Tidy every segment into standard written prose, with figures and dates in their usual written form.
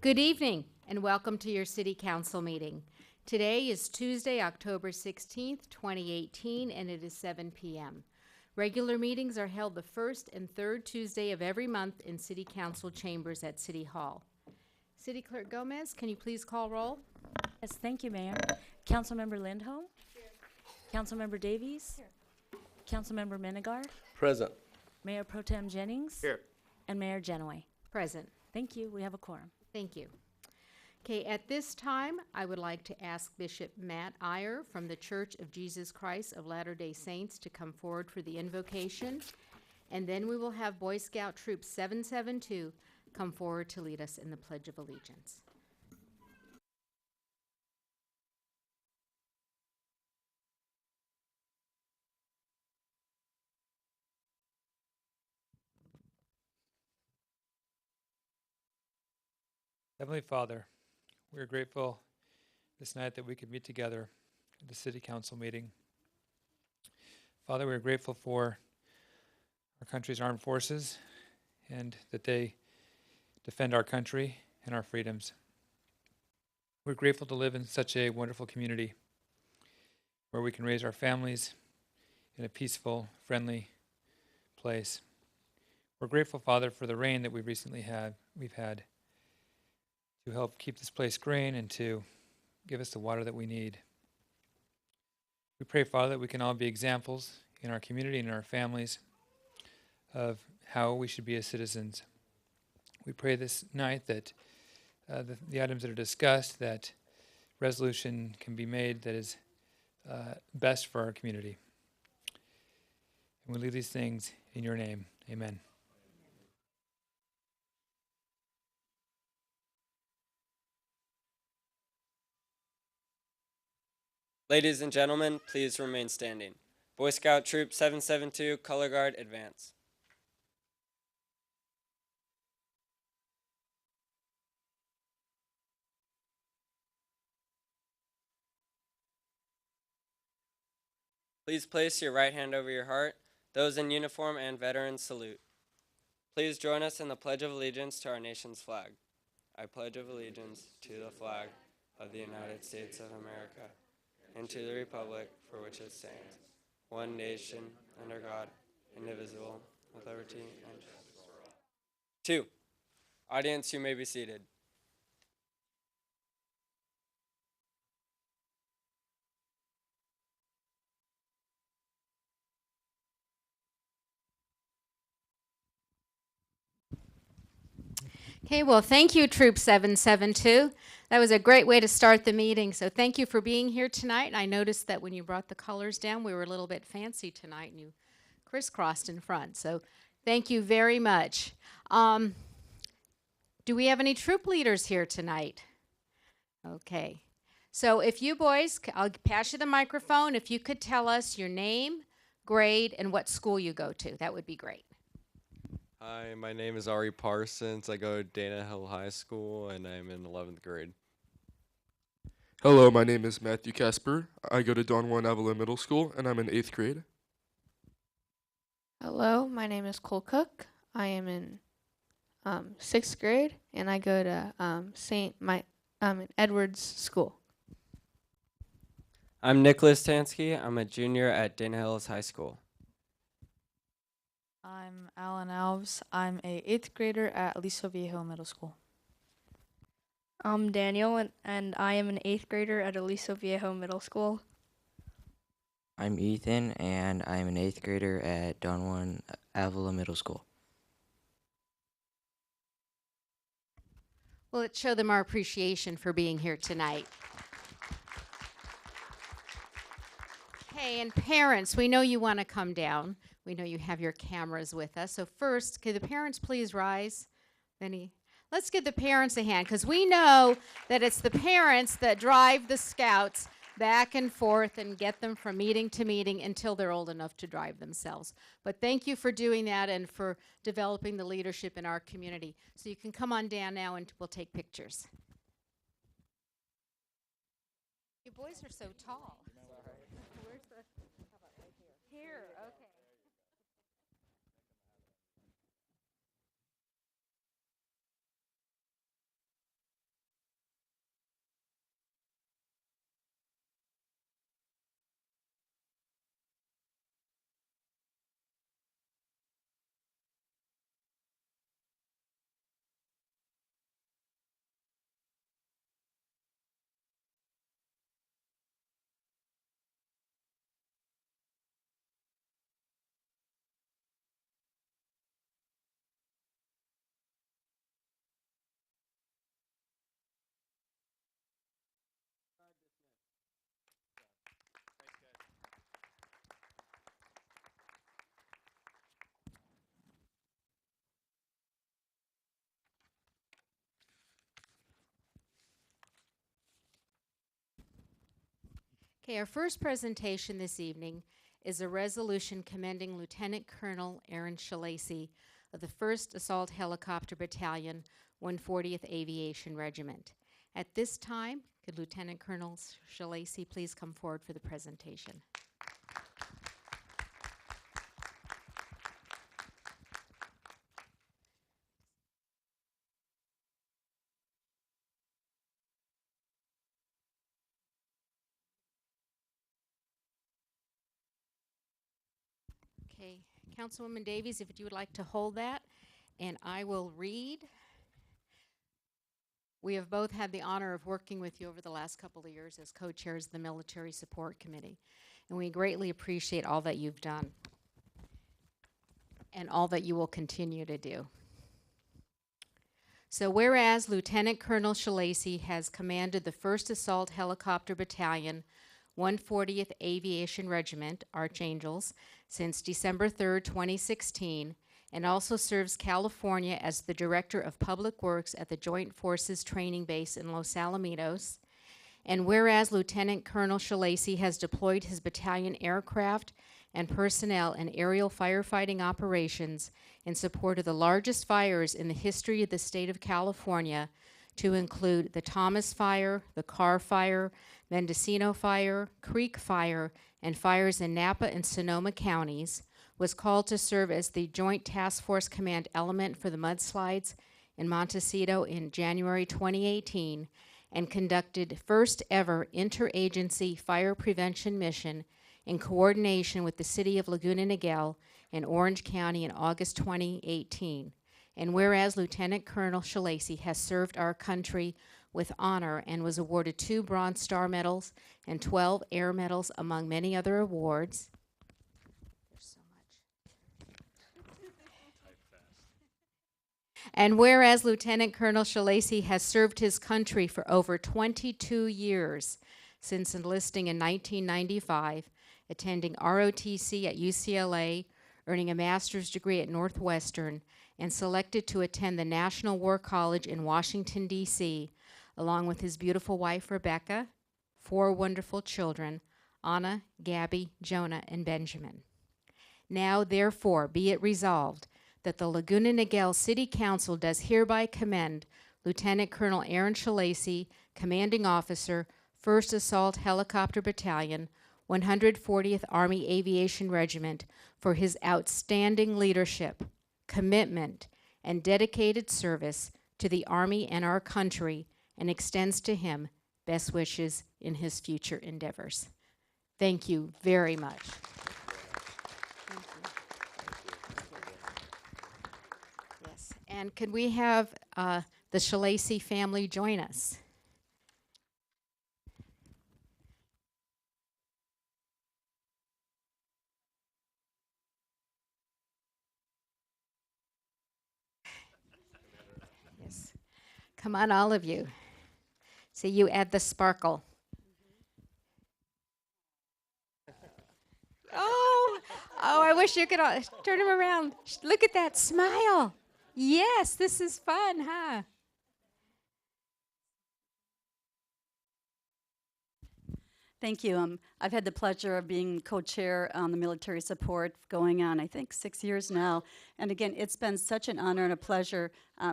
Good evening and welcome to your City Council meeting. Today is Tuesday, October 16th, 2018, and it is 7 p.m. Regular meetings are held the first and third Tuesday of every month in City Council chambers at City Hall. City Clerk Gomez, can you please call roll? Yes, thank you, Mayor. Councilmember Lindholm? Here. Councilmember Davies? Here. Councilmember Menegar? Present. Mayor Pro Tem Jennings? Here. And Mayor Genoway. Present. Thank you. We have a quorum. Thank you. Okay, at this time, I would like to ask Bishop Matt Iyer from the Church of Jesus Christ of Latter-day Saints to come forward for the invocation. And then we will have Boy Scout Troop 772 come forward to lead us in the Pledge of Allegiance. Heavenly Father, we are grateful this night that we could meet together at the City Council meeting. Father, we are grateful for our country's armed forces and that they defend our country and our freedoms. We're grateful to live in such a wonderful community where we can raise our families in a peaceful, friendly place. We're grateful, Father, for the rain that we've had to help keep this place green and to give us the water that we need. We pray, Father, that we can all be examples in our community and in our families of how we should be as citizens. We pray this night that the items that are discussed, that resolution can be made that is best for our community. And we leave these things in your name. Amen. Ladies and gentlemen, please remain standing. Boy Scout Troop 772, Color Guard, advance. Please place your right hand over your heart. Those in uniform and veterans salute. Please join us in the Pledge of Allegiance to our nation's flag. I pledge of allegiance to the flag of the United States of America and to the republic for which it stands, one nation, under God, indivisible, with liberty and justice for all. 2. Audience, you may be seated. Okay, well, thank you, Troop 772. That was a great way to start the meeting, so thank you for being here tonight. I noticed that when you brought the colors down, we were a little bit fancy tonight, and you crisscrossed in front, so thank you very much. Do we have any troop leaders here tonight? Okay, so if you boys, I'll pass you the microphone. If you could tell us your name, grade, and what school you go to, that would be great. Hi, my name is Ari Parsons. I go to Dana Hill High School, and I'm in 11th grade. Hello, my name is Matthew Casper. I go to Don Juan Avila Middle School, and I'm in 8th grade. Hello, my name is Cole Cook. I am in 6th grade, and I go to St. Edward's School. I'm Nicholas Tansky. I'm a junior at Dana Hills High School. I'm Alan Alves. I'm a 8th grader at Aliso Viejo Middle School. I'm Daniel, and I am an 8th grader at Aliso Viejo Middle School. I'm Ethan, and I'm an 8th grader at Don Juan Avila Middle School. Well, let's show them our appreciation for being here tonight. Okay, and parents, we know you want to come down. We know you have your cameras with us. So first, could the parents please rise? Let's give the parents a hand, because we know that it's the parents that drive the scouts back and forth and get them from meeting to meeting until they're old enough to drive themselves. But thank you for doing that and for developing the leadership in our community. So you can come on down now and we'll take pictures. You boys are so tall. Where's the, how about right here? Here, okay. Okay, our first presentation this evening is a resolution commending Lieutenant Colonel Aaron Shalacy of the 1st Assault Helicopter Battalion, 140th Aviation Regiment. At this time, could Lieutenant Colonel Shalacy please come forward for the presentation? Okay, Councilwoman Davies, if you would like to hold that, and I will read. We have both had the honor of working with you over the last couple of years as co-chairs of the Military Support Committee, and we greatly appreciate all that you've done and all that you will continue to do. So whereas Lieutenant Colonel Shalacy has commanded the 1st Assault Helicopter Battalion, 140th Aviation Regiment, Archangels, since December 3rd, 2016, and also serves California as the Director of Public Works at the Joint Forces Training Base in Los Alamitos. And whereas Lieutenant Colonel Shalacy has deployed his battalion aircraft and personnel in aerial firefighting operations in support of the largest fires in the history of the state of California, to include the Thomas Fire, the Carr Fire, Mendocino Fire, Creek Fire, and fires in Napa and Sonoma counties, was called to serve as the Joint Task Force Command element for the mudslides in Montecito in January 2018, and conducted first ever interagency fire prevention mission in coordination with the City of Laguna Niguel in Orange County in August 2018. And whereas Lieutenant Colonel Shalacy has served our country with honor and was awarded 2 Bronze Star medals and 12 Air Medals, among many other awards. There's so much. And whereas Lieutenant Colonel Shalacy has served his country for over 22 years since enlisting in 1995, attending ROTC at UCLA, earning a master's degree at Northwestern, and selected to attend the National War College in Washington, D.C., along with his beautiful wife, Rebecca, 4 wonderful children, Anna, Gabby, Jonah, and Benjamin. Now, therefore, be it resolved that the Laguna Niguel City Council does hereby commend Lieutenant Colonel Aaron Shalacy, Commanding Officer, 1st Assault Helicopter Battalion, 140th Army Aviation Regiment, for his outstanding leadership, commitment, and dedicated service to the Army and our country, and extends to him best wishes in his future endeavors. Thank you very much. Thank you. Yes, and could we have the Shalacy family join us? Yes. Come on, all of you. See, you add the sparkle. Oh, I wish you could all turn him around. Look at that smile. Yes, this is fun, huh? Thank you. I've had the pleasure of being co-chair on the military support going on, I think, 6 years now. And again, it's been such an honor and a pleasure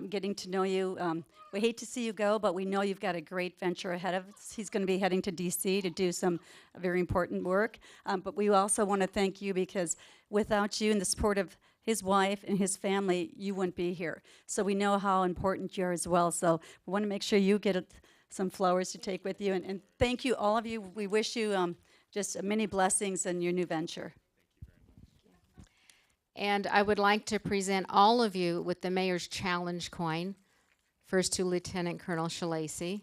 getting to know you. We hate to see you go, but we know you've got a great venture ahead of us. He's going to be heading to D.C. to do some very important work. But we also want to thank you, because without you and the support of his wife and his family, you wouldn't be here. So we know how important you are as well. So we want to make sure you get some flowers to take with you. And thank you, all of you. We wish you just many blessings in your new venture. And I would like to present all of you with the Mayor's Challenge coin. First to Lieutenant Colonel Shalacy.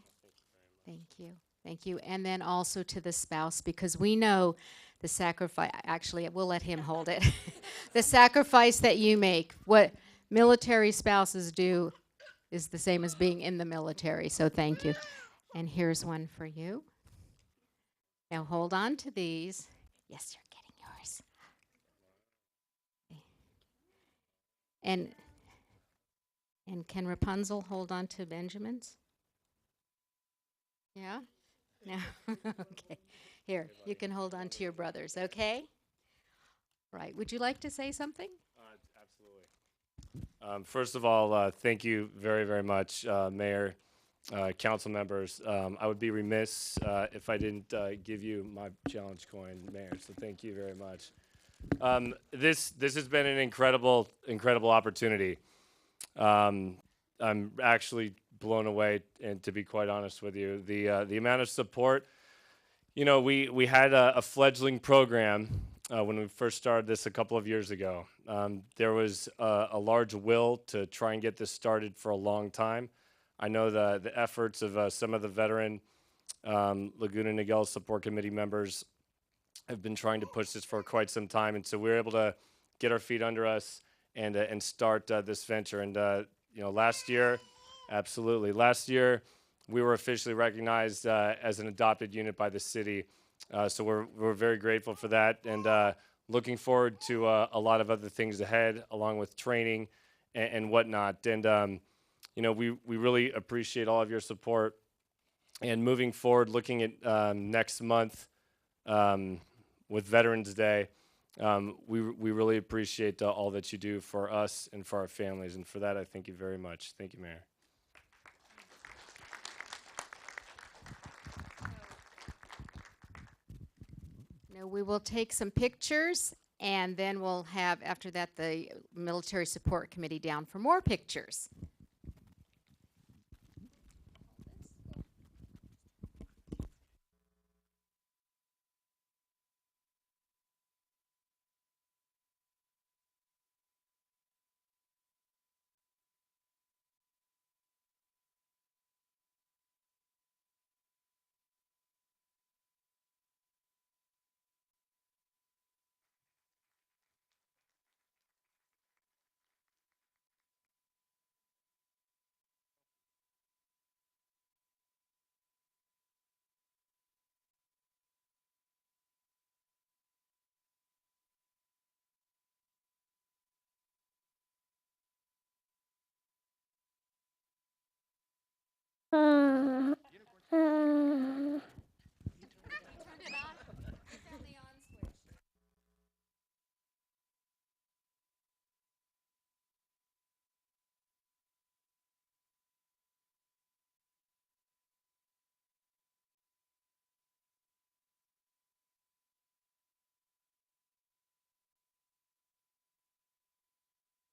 Thank you. Thank you. And then also to the spouse, because we know the sacrifice, actually, we'll let him hold it. The sacrifice that you make, what military spouses do is the same as being in the military, so thank you. And here's one for you. Now hold on to these. Yes, you're getting yours. Okay. And can Rapunzel hold on to Benjamin's? Yeah? No. Okay. Here, you can hold on to your brothers, okay? Right. Would you like to say something? Absolutely. First of all, thank you very, very much, Mayor, council members. I would be remiss if I didn't give you my challenge coin, Mayor, so thank you very much. This has been an incredible opportunity. I'm actually blown away, and to be quite honest with you, the amount of support. You know, we had a fledgling program when we first started this a couple of years ago. There was a large will to try and get this started for a long time. I know the efforts of some of the veteran Laguna Niguel Support Committee members have been trying to push this for quite some time, and so we were able to get our feet under us and start this venture. And you know, last year, last year we were officially recognized as an adopted unit by the city. So we're very grateful for that, and looking forward to a lot of other things ahead, along with training and whatnot. And you know, we really appreciate all of your support. And moving forward, looking at next month with Veterans Day, we really appreciate all that you do for us and for our families. And for that, I thank you very much. Thank you, Mayor. No, we will take some pictures, and then we'll have, after that, the Military Support Committee down for more pictures.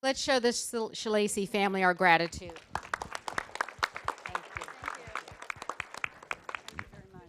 Let's show the Shalacy family our gratitude. Thank you. Thank you very much.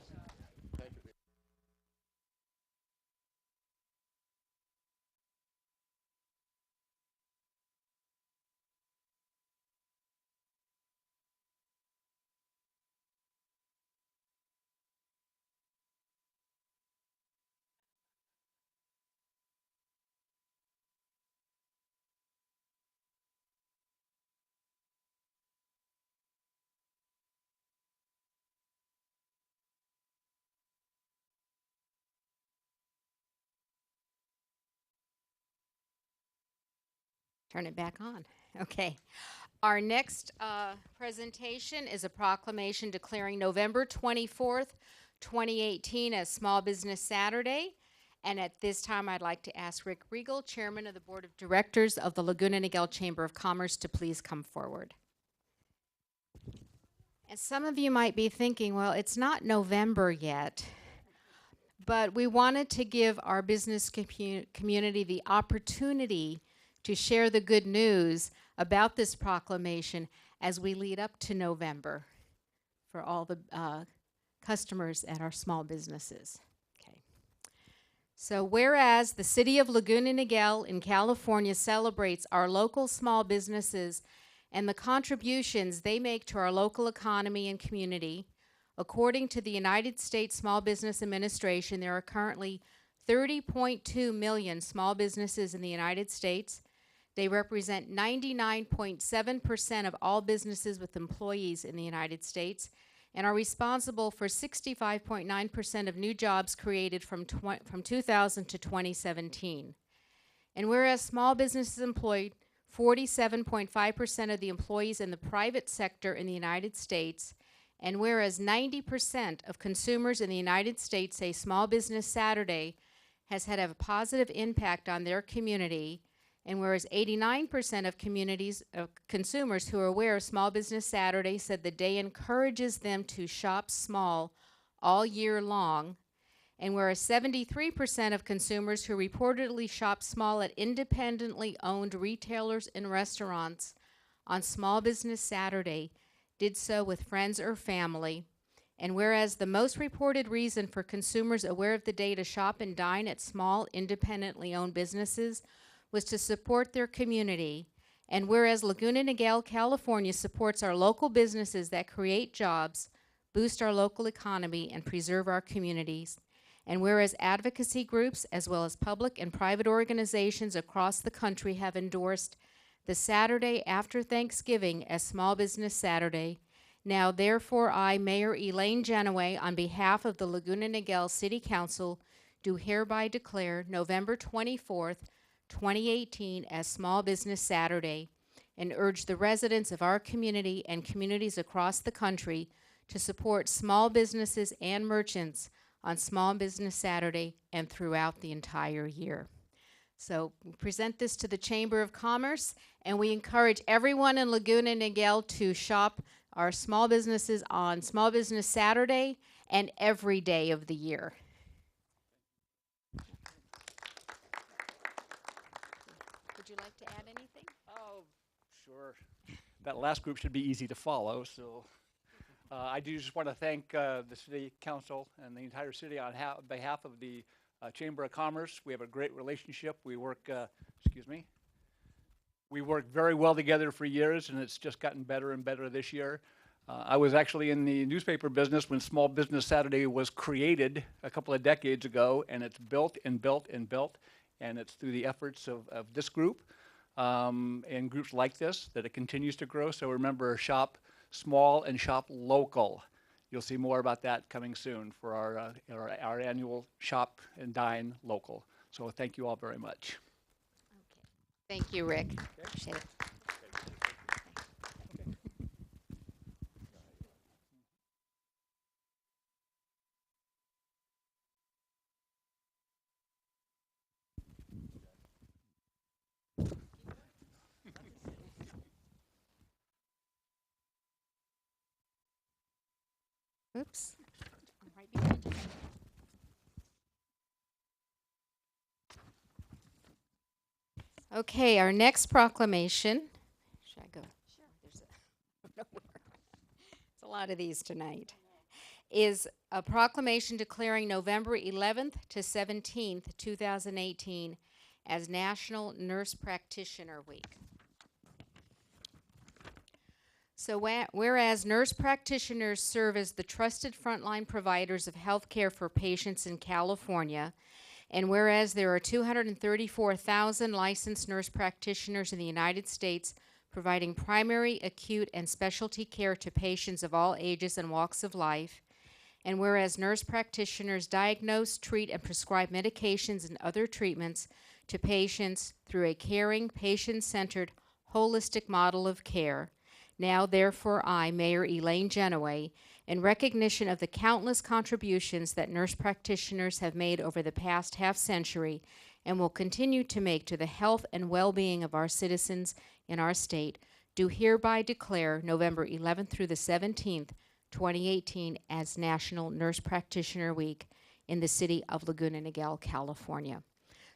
Turn it back on. Okay. Our next presentation is a proclamation declaring November 24th, 2018 as Small Business Saturday. And at this time, I'd like to ask Rick Riegel, Chairman of the Board of Directors of the Laguna Niguel Chamber of Commerce, to please come forward. And some of you might be thinking, well, it's not November yet. But we wanted to give our business community the opportunity to share the good news about this proclamation as we lead up to November for all the customers at our small businesses. Okay. So whereas the city of Laguna Niguel in California celebrates our local small businesses and the contributions they make to our local economy and community, according to the United States Small Business Administration, there are currently 30.2 million small businesses in the United States. They represent 99.7% of all businesses with employees in the United States and are responsible for 65.9% of new jobs created from 2000 to 2017. And whereas small businesses employed 47.5% of the employees in the private sector in the United States And whereas 90% of consumers in the United States say Small Business Saturday has had a positive impact on their community, and whereas 89% of consumers who are aware of Small Business Saturday said the day encourages them to shop small all year long, and whereas 73% of consumers who reportedly shop small at independently owned retailers and restaurants on Small Business Saturday did so with friends or family, and whereas the most reported reason for consumers aware of the day to shop and dine at small independently owned businesses was to support their community, and whereas Laguna Niguel, California supports our local businesses that create jobs, boost our local economy, and preserve our communities, and whereas advocacy groups as well as public and private organizations across the country have endorsed the Saturday after Thanksgiving as Small Business Saturday, now therefore I, Mayor Elaine Genoway, on behalf of the Laguna Niguel City Council, do hereby declare November 24th, 2018 as Small Business Saturday, and urge the residents of our community and communities across the country to support small businesses and merchants on Small Business Saturday and throughout the entire year. So we present this to the Chamber of Commerce, and we encourage everyone in Laguna Niguel to shop our small businesses on Small Business Saturday and every day of the year. Would you like to add anything? Oh, sure. That last group should be easy to follow, so I do just want to thank the City Council and the entire city on behalf of the Chamber of Commerce. We have a great relationship. We work, we work very well together for years, and it's just gotten better and better this year. I was actually in the newspaper business when Small Business Saturday was created a couple of decades ago, and it's built and built and built, and it's through the efforts of this group and groups like this that it continues to grow. So remember, shop small and shop local. You'll see more about that coming soon for our annual Shop and Dine Local. So thank you all very much. Okay. Thank you, Rick. Okay. Appreciate it. Oops. I'm right behind you. Okay, our next proclamation. Should I go? Sure. There's a lot of these tonight. Is a proclamation declaring November 11th to 17th, 2018 as National Nurse Practitioner Week. So whereas nurse practitioners serve as the trusted frontline providers of health care for patients in California, and whereas there are 234,000 licensed nurse practitioners in the United States providing primary, acute, and specialty care to patients of all ages and walks of life, and whereas nurse practitioners diagnose, treat, and prescribe medications and other treatments to patients through a caring, patient-centered, holistic model of care, now, therefore, I, Mayor Elaine Genoway, in recognition of the countless contributions that nurse practitioners have made over the past half-century and will continue to make to the health and well-being of our citizens in our state, do hereby declare November 11th through the 17th, 2018 as National Nurse Practitioner Week in the city of Laguna Niguel, California.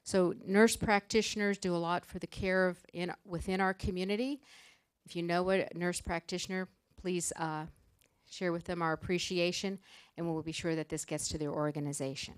So nurse practitioners do a lot for the care within our community. If you know a nurse practitioner, please share with them our appreciation, and we'll be sure that this gets to their organization.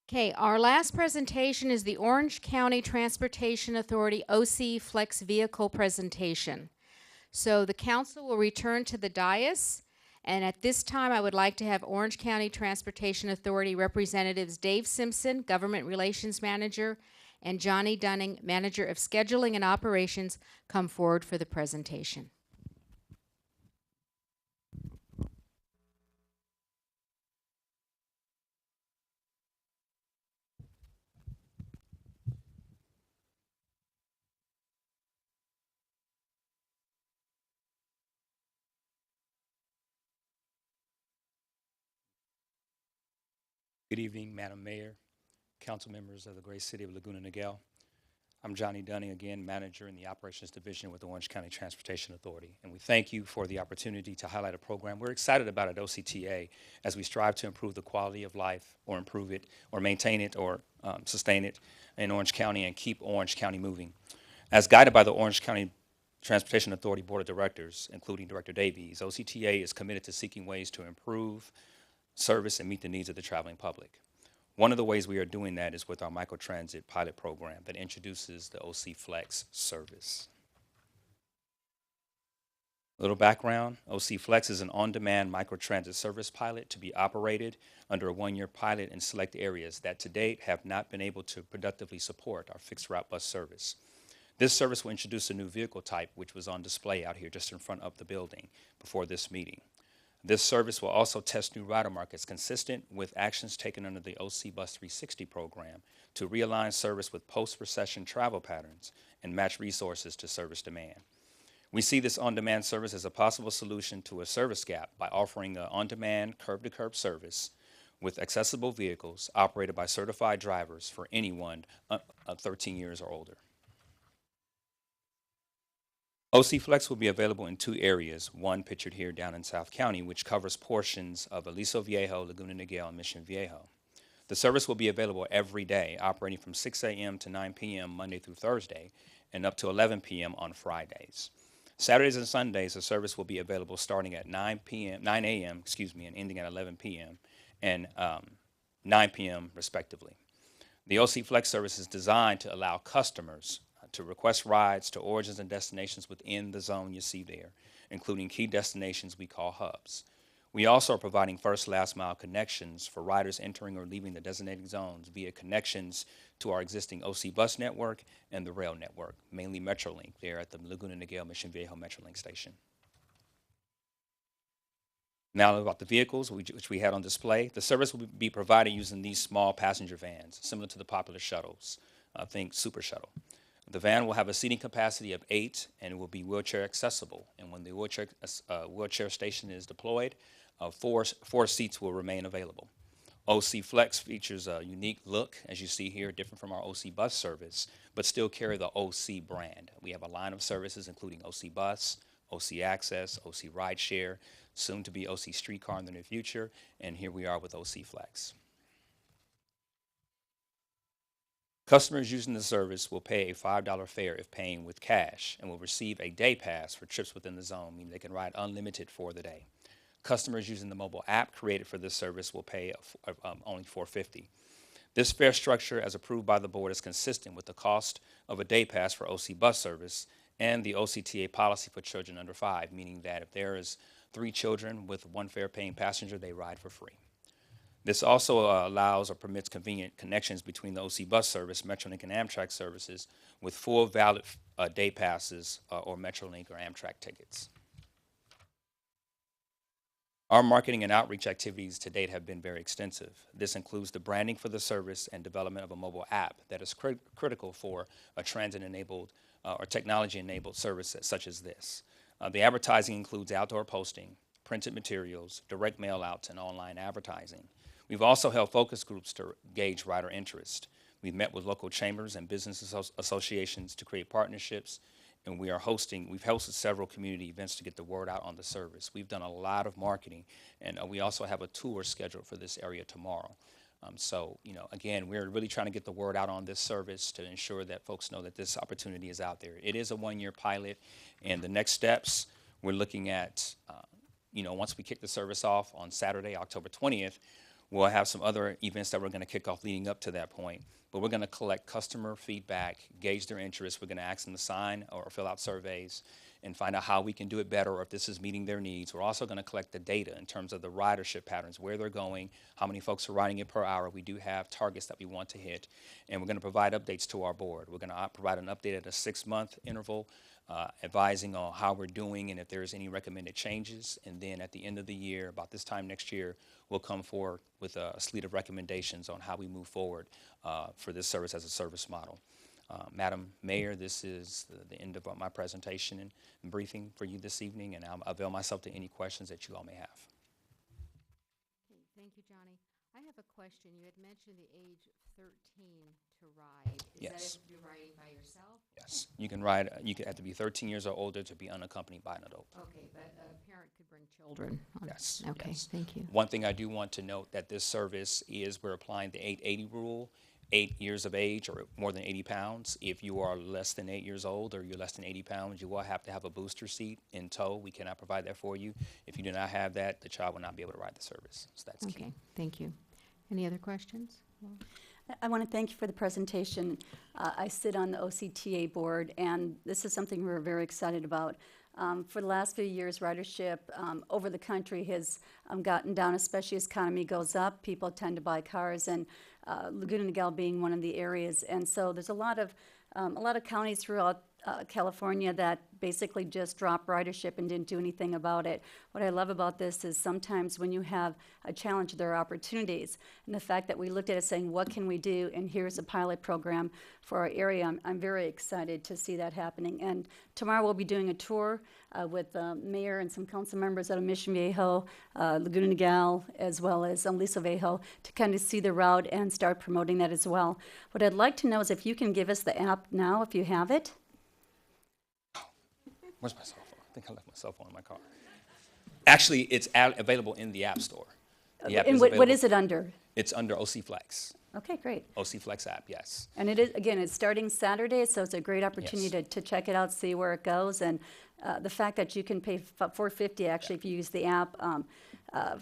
Okay, our last presentation is the Orange County Transportation Authority OC Flex Vehicle presentation. So the council will return to the dais, and at this time I would like to have Orange County Transportation Authority representatives Dave Simpson, Government Relations Manager, and Johnny Dunning, Manager of Scheduling and Operations, come forward for the presentation. Good evening, Madam Mayor, council members of the great city of Laguna Niguel. I'm Johnny Dunning, again, manager in the Operations Division with the Orange County Transportation Authority. And we thank you for the opportunity to highlight a program we're excited about at OCTA as we strive to improve the quality of life or improve it or maintain it or sustain it in Orange County and keep Orange County moving. As guided by the Orange County Transportation Authority Board of Directors, including Director Davies, OCTA is committed to seeking ways to improve service and meet the needs of the traveling public. One of the ways we are doing that is with our microtransit pilot program that introduces the OC Flex service. A little background, OC Flex is an on-demand microtransit service pilot to be operated under a one-year pilot in select areas that to date have not been able to productively support our fixed route bus service. This service will introduce a new vehicle type, which was on display out here just in front of the building before this meeting. This service will also test new rider markets consistent with actions taken under the OC Bus 360 program to realign service with post-recession travel patterns and match resources to service demand. We see this on-demand service as a possible solution to a service gap by offering an on-demand curb-to-curb service with accessible vehicles operated by certified drivers for anyone 13 years or older. OC Flex will be available in two areas, one pictured here down in South County, which covers portions of Aliso Viejo, Laguna Niguel, and Mission Viejo. The service will be available every day, operating from 6 a.m. to 9 p.m. Monday through Thursday, and up to 11 p.m. on Fridays. Saturdays and Sundays, the service will be available starting at 9 a.m., and ending at 11 p.m. and 9 p.m. respectively. The OC Flex service is designed to allow customers to request rides to origins and destinations within the zone you see there, including key destinations we call hubs. We also are providing first last mile connections for riders entering or leaving the designated zones via connections to our existing OC bus network and the rail network, mainly Metrolink there at the Laguna Niguel Mission Viejo Metrolink station. Now about the vehicles which we had on display. The service will be provided using these small passenger vans, similar to the popular shuttles. Think Super Shuttle. The van will have a seating capacity of 8 and it will be wheelchair accessible. And when the wheelchair station is deployed, four seats will remain available. OC Flex features a unique look, as you see here, different from our OC Bus service, but still carry the OC brand. We have a line of services including OC Bus, OC Access, OC Rideshare, soon to be OC Streetcar in the near future, and here we are with OC Flex. Customers using the service will pay a $5 fare if paying with cash and will receive a day pass for trips within the zone, meaning they can ride unlimited for the day. Customers using the mobile app created for this service will pay only $4.50. This fare structure, as approved by the board, is consistent with the cost of a day pass for OC bus service and the OCTA policy for children under 5, meaning that if there is 3 children with 1 fare-paying passenger, they ride for free. This also allows or permits convenient connections between the OC bus service, Metrolink, and Amtrak services with full valid day passes or Metrolink or Amtrak tickets. Our marketing and outreach activities to date have been very extensive. This includes the branding for the service and development of a mobile app that is critical for a transit-enabled or technology-enabled service such as this. The advertising includes outdoor posting, printed materials, direct mail outs, and online advertising. We've also held focus groups to gauge rider interest. We've met with local chambers and business associations to create partnerships, and we've hosted several community events to get the word out on the service. We've done a lot of marketing, and we also have a tour scheduled for this area tomorrow. Again, we're really trying to get the word out on this service to ensure that folks know that this opportunity is out there. It is a 1-year pilot, and the next steps we're looking at, once we kick the service off on Saturday, October 20th, we'll have some other events that we're going to kick off leading up to that point. But we're going to collect customer feedback, gauge their interest. We're going to ask them to sign or fill out surveys and find out how we can do it better or if this is meeting their needs. We're also going to collect the data in terms of the ridership patterns, where they're going, how many folks are riding it per hour. We do have targets that we want to hit, and we're going to provide updates to our board. We're going to provide an update at a 6-month interval, advising on how we're doing and if there's any recommended changes. And then at the end of the year, about this time next year, we'll come forward with a slew of recommendations on how we move forward for this service as a service model. Madam Mayor, this is the end of my presentation and briefing for you this evening, and I'll avail myself to any questions that you all may have. Thank you, Johnny. I have a question. You had mentioned the age 13 to ride. Is Yes. that if you're riding by yourself? Yes, you can ride, you have to be 13 years or older to be unaccompanied by an adult. Okay, but a parent could bring children. Yes. Okay, yes. thank you. One thing I do want to note that this service is, we're applying the 880 rule, 8 years of age or more than 80 pounds. If you are less than 8 years old or you're less than 80 pounds, you will have to have a booster seat in tow. We cannot provide that for you. If you do not have that, the child will not be able to ride the service. So that's key. Okay, thank you. Any other questions? I want to thank you for the presentation. I sit on the OCTA board, and this is something we're very excited about. For the last few years, ridership over the country has gotten down, especially as economy goes up. People tend to buy cars, and Laguna Niguel being one of the areas. And so there's a lot of counties throughout California that basically just dropped ridership and didn't do anything about it. What I love about this is sometimes when you have a challenge, there are opportunities. And the fact that we looked at it saying, what can we do? And here's a pilot program for our area. I'm very excited to see that happening. And tomorrow we'll be doing a tour with the mayor and some council members out of Mission Viejo, Laguna Niguel, as well as Aliso Viejo, to kind of see the route and start promoting that as well. What I'd like to know is if you can give us the app now, if you have it. Where's my cell phone? I think I left my cell phone in my car. Actually, it's available in the App Store. The app And is what available. is it under? It's under OC Flex. Okay, great. OC Flex app, yes. And it is, again, it's starting Saturday, so it's a great opportunity Yes. to check it out, see where it goes. And the fact that you can pay $450 actually if you use the app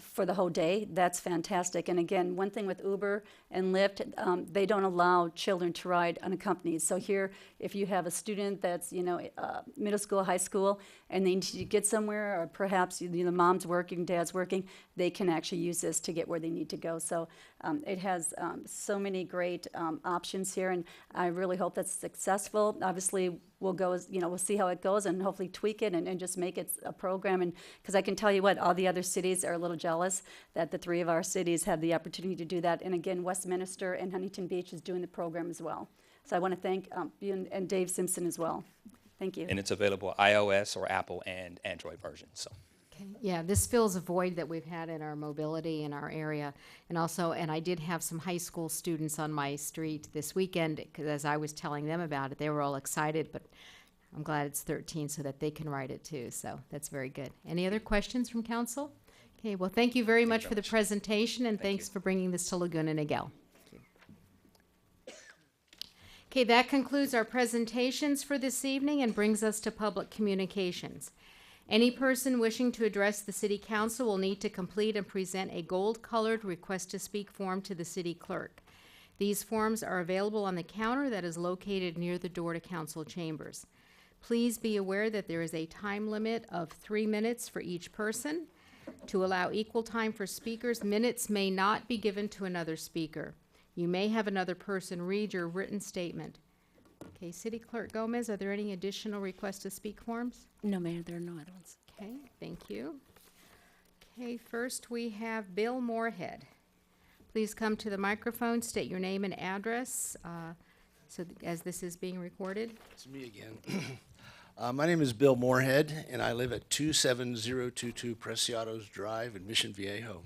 for the whole day, that's fantastic. And again, one thing with Uber and Lyft, they don't allow children to ride unaccompanied. So here, if you have a student that's, middle school, high school, and they need to get somewhere, or perhaps mom's working, dad's working, they can actually use this to get where they need to go. So it has so many great options here, and I really hope that's successful. Obviously, we'll go, we'll see how it goes and hopefully tweak it and just make it a program. And because I can tell you what, all the other cities are a little jealous that the 3 of our cities have the opportunity to do that. And again, Westminster and Huntington Beach is doing the program as well. So I want to thank you and Dave Simpson as well. Thank you. And it's available iOS or Apple and Android version. So. Yeah, this fills a void that we've had in our mobility in our area. And I did have some high school students on my street this weekend, because as I was telling them about it, they were all excited, but I'm glad it's 13 so that they can ride it too. So that's very good. Any other questions from council? Okay, well, thank you very much for the presentation, and thanks for bringing this to Laguna Niguel. Okay, that concludes our presentations for this evening and brings us to public communications. Any person wishing to address the City Council will need to complete and present a gold-colored request to speak form to the City Clerk. These forms are available on the counter that is located near the door to Council chambers. Please be aware that there is a time limit of 3 minutes for each person. To allow equal time for speakers, minutes may not be given to another speaker. You may have another person read your written statement. Okay, City Clerk Gomez, are there any additional requests to speak forms? No, Mayor, there are no other ones. Okay, thank you. Okay, first we have Bill Moorhead. Please come to the microphone, state your name and address, as this is being recorded. It's me again. My name is Bill Moorhead, and I live at 27022 Preciados Drive in Mission Viejo.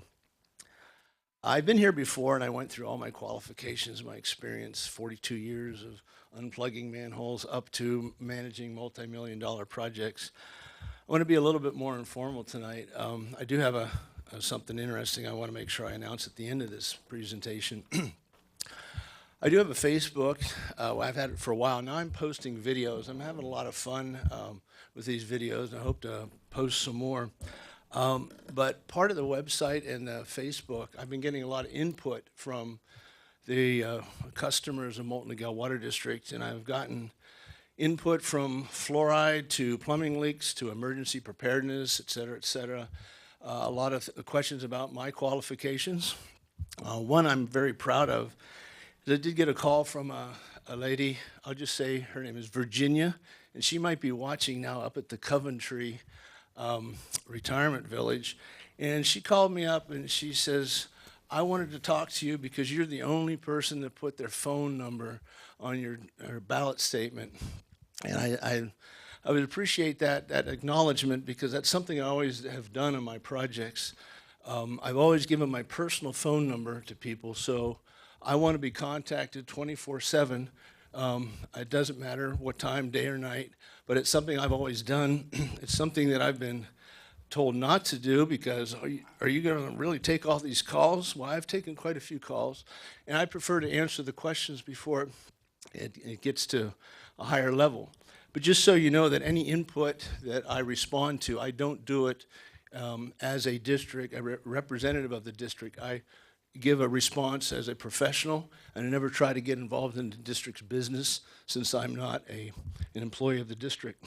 I've been here before, and I went through all my qualifications, my experience, 42 years of unplugging manholes up to managing multi-million-dollar projects. I want to be a little bit more informal tonight. I do have something interesting I want to make sure I announce at the end of this presentation. I do have a Facebook. I've had it for a while. Now I'm posting videos. I'm having a lot of fun with these videos, and I hope to post some more. But part of the website and the Facebook, I've been getting a lot of input from the customers of Molten Niguel Water District, and I've gotten input from fluoride to plumbing leaks to emergency preparedness, et cetera, et cetera. A lot of questions about my qualifications. One I'm very proud of is I did get a call from a lady, I'll just say her name is Virginia, and she might be watching now up at the Coventry retirement village. And she called me up and she says, I wanted to talk to you because you're the only person that put their phone number on your ballot statement. And I would appreciate that acknowledgement, because that's something I always have done in my projects. I've always given my personal phone number to people, so I want to be contacted 24/7. It doesn't matter what time, day or night, but it's something I've always done. It's something that I've been told not to do because are you going to really take all these calls? Well, I've taken quite a few calls, and I prefer to answer the questions before it gets to a higher level. But just so you know that any input that I respond to, I don't do it as a district, a representative of the district. I give a response as a professional, and I never try to get involved in the district's business since I'm not an employee of the district.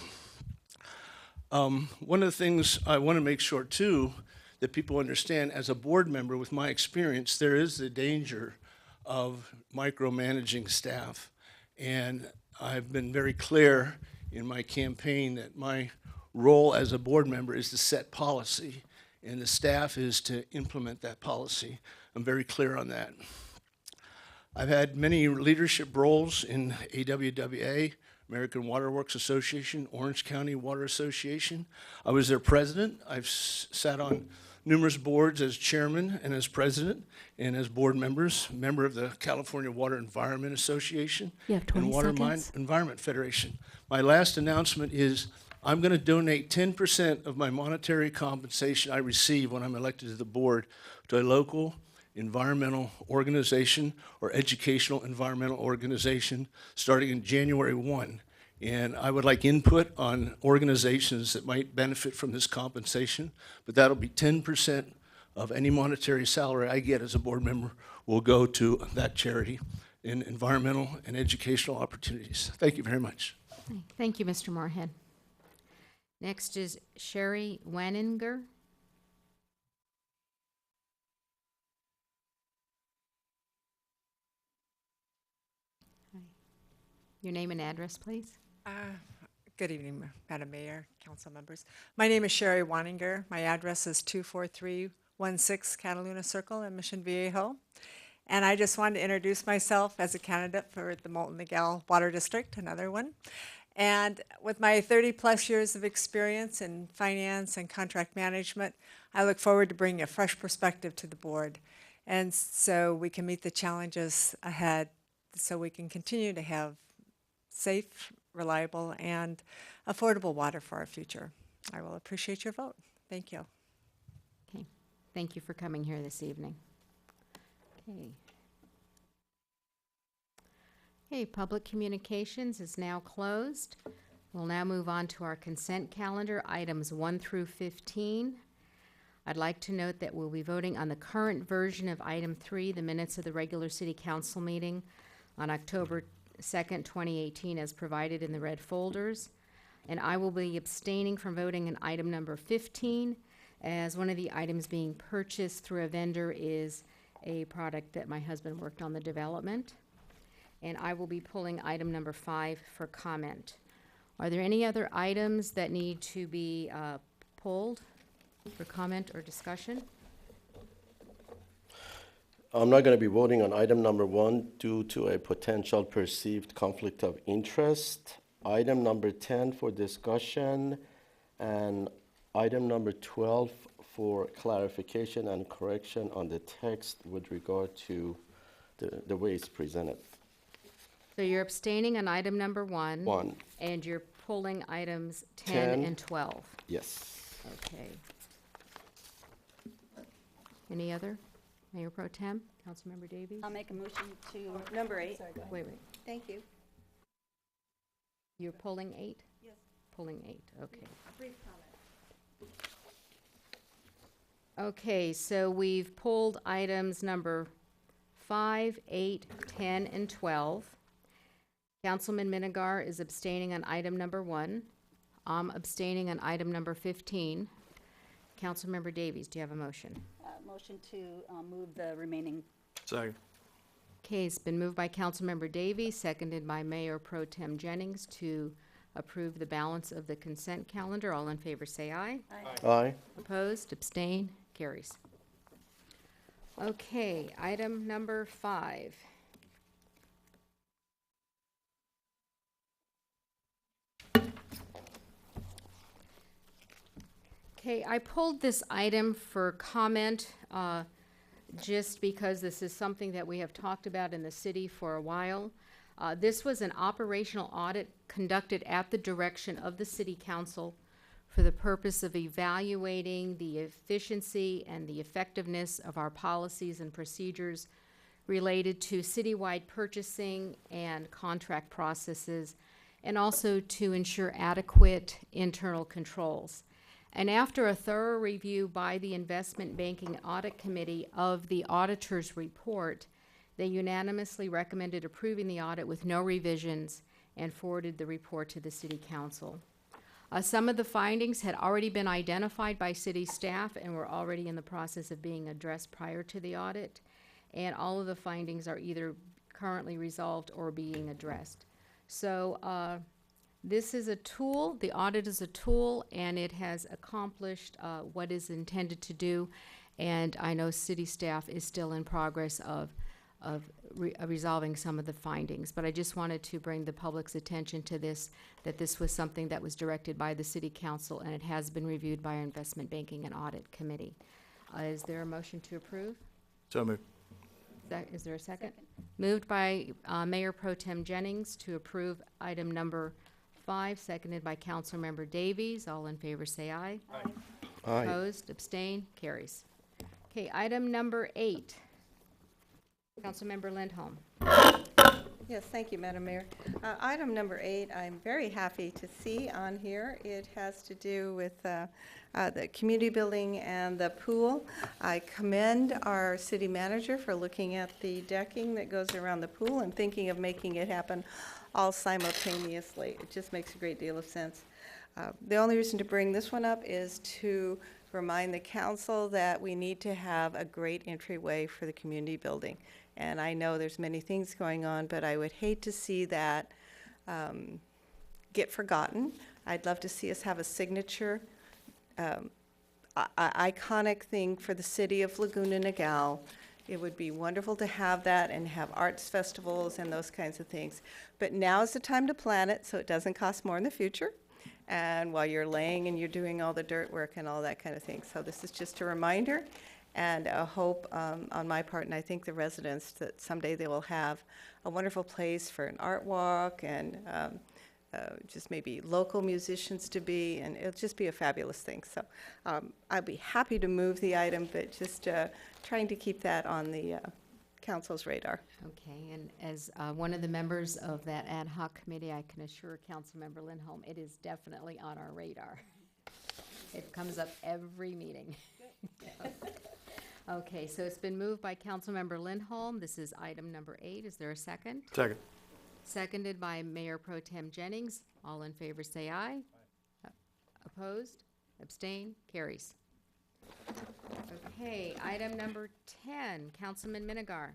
One of the things I want to make sure too that people understand, as a board member with my experience, there is the danger of micromanaging staff. And I've been very clear in my campaign that my role as a board member is to set policy, and the staff is to implement that policy. I'm very clear on that. I've had many leadership roles in AWWA, American Water Works Association, Orange County Water Association. I was their president. I've sat on numerous boards as chairman and as president and as board members, member of the California Water Environment Association and Water Environment Federation. My last announcement is I'm going to donate 10% of my monetary compensation I receive when I'm elected to the board to a local environmental organization or educational environmental organization starting in January 1. And I would like input on organizations that might benefit from this compensation, but that'll be 10% of any monetary salary I get as a board member will go to that charity in environmental and educational opportunities. Thank you very much. Thank you, Mr. Moorhead. Next is Sherry Waninger. Your name and address, please. Good evening, Madam Mayor, council members. My name is Sherry Waninger. My address is 24316 Cataluna Circle in Mission Viejo. And I just wanted to introduce myself as a candidate for the Molten Miguel Water District, another one. And with my 30-plus years of experience in finance and contract management, I look forward to bringing a fresh perspective to the board. And so we can meet the challenges ahead so we can continue to have safe, reliable, and affordable water for our future. I will appreciate your vote. Thank you. Okay. Thank you for coming here this evening. Okay. Okay, public communications is now closed. We'll now move on to our consent calendar, items 1 through 15. I'd like to note that we'll be voting on the current version of item 3, the minutes of the regular city council meeting on October 2nd, 2018, as provided in the red folders. And I will be abstaining from voting on item number 15, as one of the items being purchased through a vendor is a product that my husband worked on the development. And I will be pulling item number 5 for comment. Are there any other items that need to be pulled for comment or discussion? I'm not going to be voting on item number 1 due to a potential perceived conflict of interest. Item number 10 for discussion, and item number 12 for clarification and correction on the text with regard to the way it's presented. So you're abstaining on item number 1. 1. And you're pulling items 10 and 12. Yes. Okay. Any other? Mayor Pro Tem, Councilmember Davies? I'll make a motion to number 8. Sorry, wait. Thank you. You're pulling 8? Yes. Pulling 8, okay. Brief comment. Okay, so we've pulled items number 5, 8, 10, and 12. Councilman Minigar is abstaining on item number 1. I'm abstaining on item number 15. Councilmember Davies, do you have a motion? Motion to move the remaining. Sorry. Okay, it's been moved by Councilmember Davies, seconded by Mayor Pro Tem Jennings to approve the balance of the consent calendar. All in favor say aye. Aye. Aye. Opposed, abstain, carries. Okay, item number 5. Okay, I pulled this item for comment just because this is something that we have talked about in the city for a while. This was an operational audit conducted at the direction of the city council for the purpose of evaluating the efficiency and the effectiveness of our policies and procedures related to citywide purchasing and contract processes, and also to ensure adequate internal controls. And after a thorough review by the Investment Banking Audit Committee of the auditor's report, they unanimously recommended approving the audit with no revisions and forwarded the report to the city council. Some of the findings had already been identified by city staff and were already in the process of being addressed prior to the audit. And all of the findings are either currently resolved or being addressed. So this is a tool, the audit is a tool, and it has accomplished what is intended to do. And I know city staff is still in progress of resolving some of the findings. But I just wanted to bring the public's attention to this, that this was something that was directed by the city council, and it has been reviewed by our Investment Banking and Audit Committee. Is there a motion to approve? So moved. Is there a second? Moved by Mayor Pro Tem Jennings to approve item number 5, seconded by Councilmember Davies. All in favor say aye. Aye. Aye. Opposed, abstain, carries. Okay, item number 8. Councilmember Lindholm. Yes, thank you, Madam Mayor. Item number 8, I'm very happy to see on here. It has to do with the community building and the pool. I commend our city manager for looking at the decking that goes around the pool and thinking of making it happen all simultaneously. It just makes a great deal of sense. The only reason to bring this one up is to remind the council that we need to have a great entryway for the community building. And I know there's many things going on, but I would hate to see that get forgotten. I'd love to see us have a signature, iconic thing for the city of Laguna Niguel. It would be wonderful to have that and have arts festivals and those kinds of things. But now is the time to plan it so it doesn't cost more in the future. And while you're laying and you're doing all the dirt work and all that kind of thing. So this is just a reminder and a hope on my part, and I think the residents, that someday they will have a wonderful place for an art walk and just maybe local musicians to be, and it'll just be a fabulous thing. So I'd be happy to move the item, but just trying to keep that on the council's radar. Okay, and as one of the members of that ad hoc committee, I can assure Councilmember Lindholm, it is definitely on our radar. It comes up every meeting. Okay, so it's been moved by Councilmember Lindholm. This is item number 8. Is there a second? Second. Seconded by Mayor Pro Tem Jennings. All in favor say aye. Opposed? Abstain? Carries. Okay, item number 10, Councilman Minigar.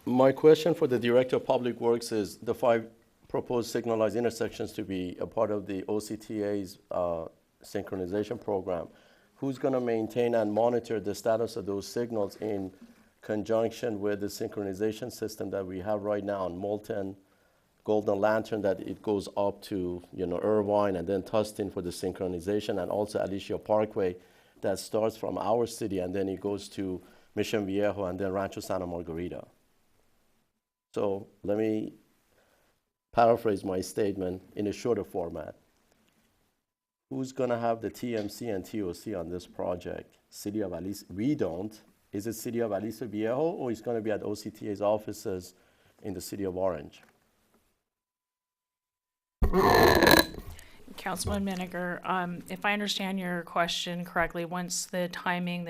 My question for the Director of Public Works is the 5 proposed signalized intersections to be a part of the OCTA's synchronization program. Who's going to maintain and monitor the status of those signals in conjunction with the synchronization system that we have right now on Moulton, Golden Lantern, that it goes up to, Irvine and then Tustin for the synchronization, and also Alicia Parkway that starts from our city and then it goes to Mission Viejo and then Rancho Santa Margarita. So let me paraphrase my statement in a shorter format. Who's going to have the TMC and TOC on this project? City of Aliso? We don't. Is it City of Aliso Viejo, or is it going to be at OCTA's offices in the city of Orange? Councilman Miniger, if I understand your question correctly, once the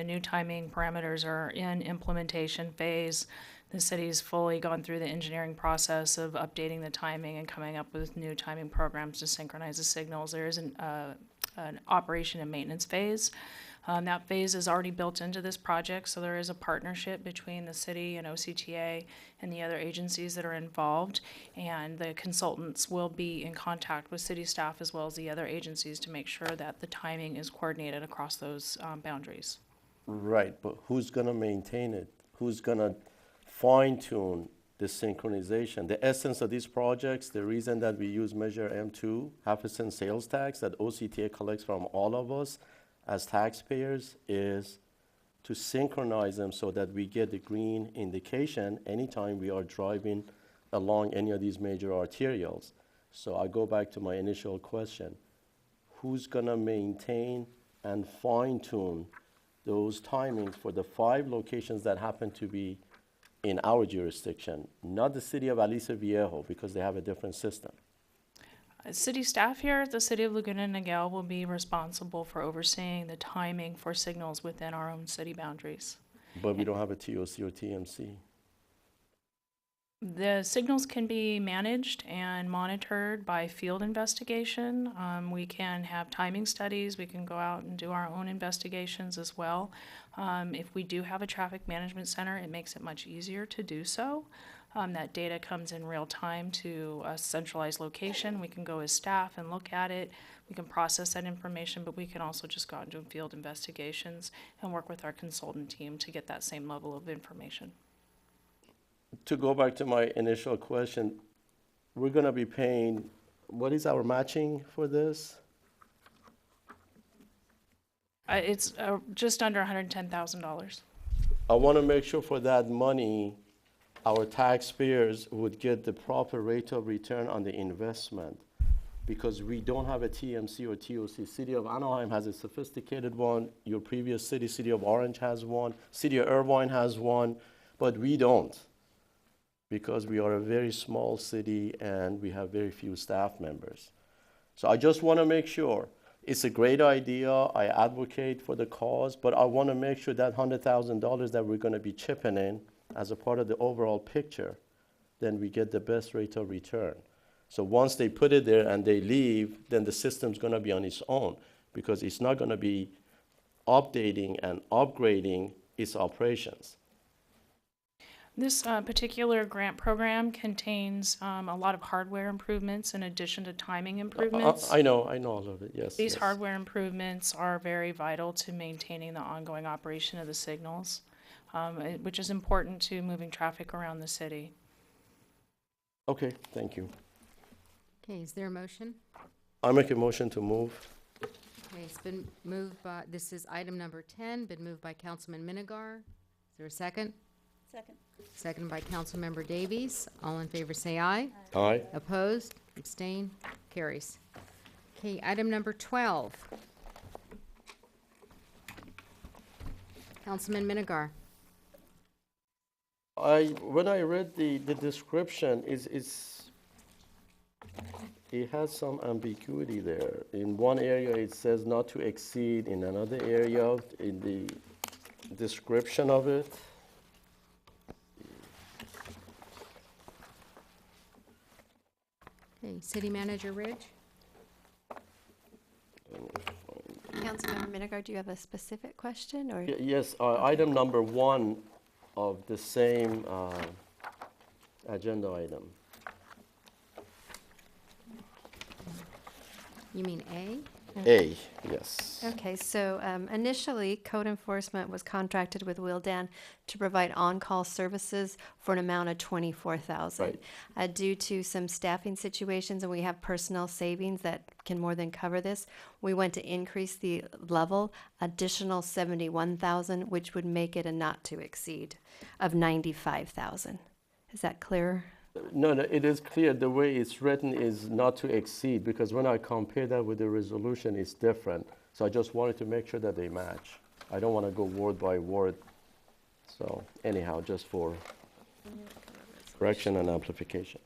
new timing parameters are in implementation phase, the city's fully gone through the engineering process of updating the timing and coming up with new timing programs to synchronize the signals. There is an operation and maintenance phase. That phase is already built into this project, so there is a partnership between the city and OCTA and the other agencies that are involved, and the consultants will be in contact with city staff as well as the other agencies to make sure that the timing is coordinated across those boundaries. Right, but who's going to maintain it? Who's going to fine-tune the synchronization? The essence of these projects, the reason that we use Measure M2, half a cent sales tax that OCTA collects from all of us as taxpayers is to synchronize them so that we get the green indication anytime we are driving along any of these major arterials. So I go back to my initial question. Who's gonna maintain and fine tune those timings for the 5 locations that happen to be in our jurisdiction, not the city of Aliso Viejo, because they have a different system? City staff here at the City of Laguna Niguel will be responsible for overseeing the timing for signals within our own city boundaries. But we don't have a TOC or TMC. The signals can be managed and monitored by field investigation. We can have timing studies. We can go out and do our own investigations as well. If we do have a traffic management center, it makes it much easier to do so. That data comes in real time to a centralized location. We can go as staff and look at it. We can process that information, but we can also just go out and do field investigations and work with our consultant team to get that same level of information. To go back to my initial question, we're gonna be paying, what is our matching for this? It's just under $110,000. I wanna make sure for that money, our taxpayers would get the proper rate of return on the investment, because we don't have a TMC or TOC. City of Anaheim has a sophisticated one, your previous city, City of Orange has one, City of Irvine has one, but we don't, because we are a very small city and we have very few staff members. So I just wanna make sure, it's a great idea, I advocate for the cause, but I wanna make sure that $100,000 that we're gonna be chipping in as a part of the overall picture, then we get the best rate of return. So once they put it there and they leave, then the system's gonna be on its own, because it's not gonna be updating and upgrading its operations. This particular grant program contains a lot of hardware improvements in addition to timing improvements. I know all of it, yes. These yes. hardware improvements are very vital to maintaining the ongoing operation of the signals, which is important to moving traffic around the city. Okay, thank you. Okay, is there a motion? I make a motion to move. Okay, it's been moved by, this is item number 10, been moved by Councilman Minigar. Is there a second? Second. Second by Councilmember Davies. All in favor say aye. Aye. Opposed? Abstain? Carries. Okay, item number 12. Councilman Minigar. When I read the description, it has some ambiguity there. In one area, it says not to exceed. In another area, in the description of it, Okay, City Manager Ridge. Councilmember Minigar, do you have a specific question, or? Yes, item number 1 of the same agenda item. You mean A? A, yes. Okay, so initially, code enforcement was contracted with Wildan to provide on-call services for an amount of $24,000. Right. Due to some staffing situations, and we have personnel savings that can more than cover this, we went to increase the level, additional $71,000, which would make it a not to exceed of $95,000. Is that clearer? No, it is clear. The way it's written is not to exceed, because when I compare that with the resolution, it's different. So I just wanted to make sure that they match. I don't want to go word by word. So anyhow, just for correction and amplification.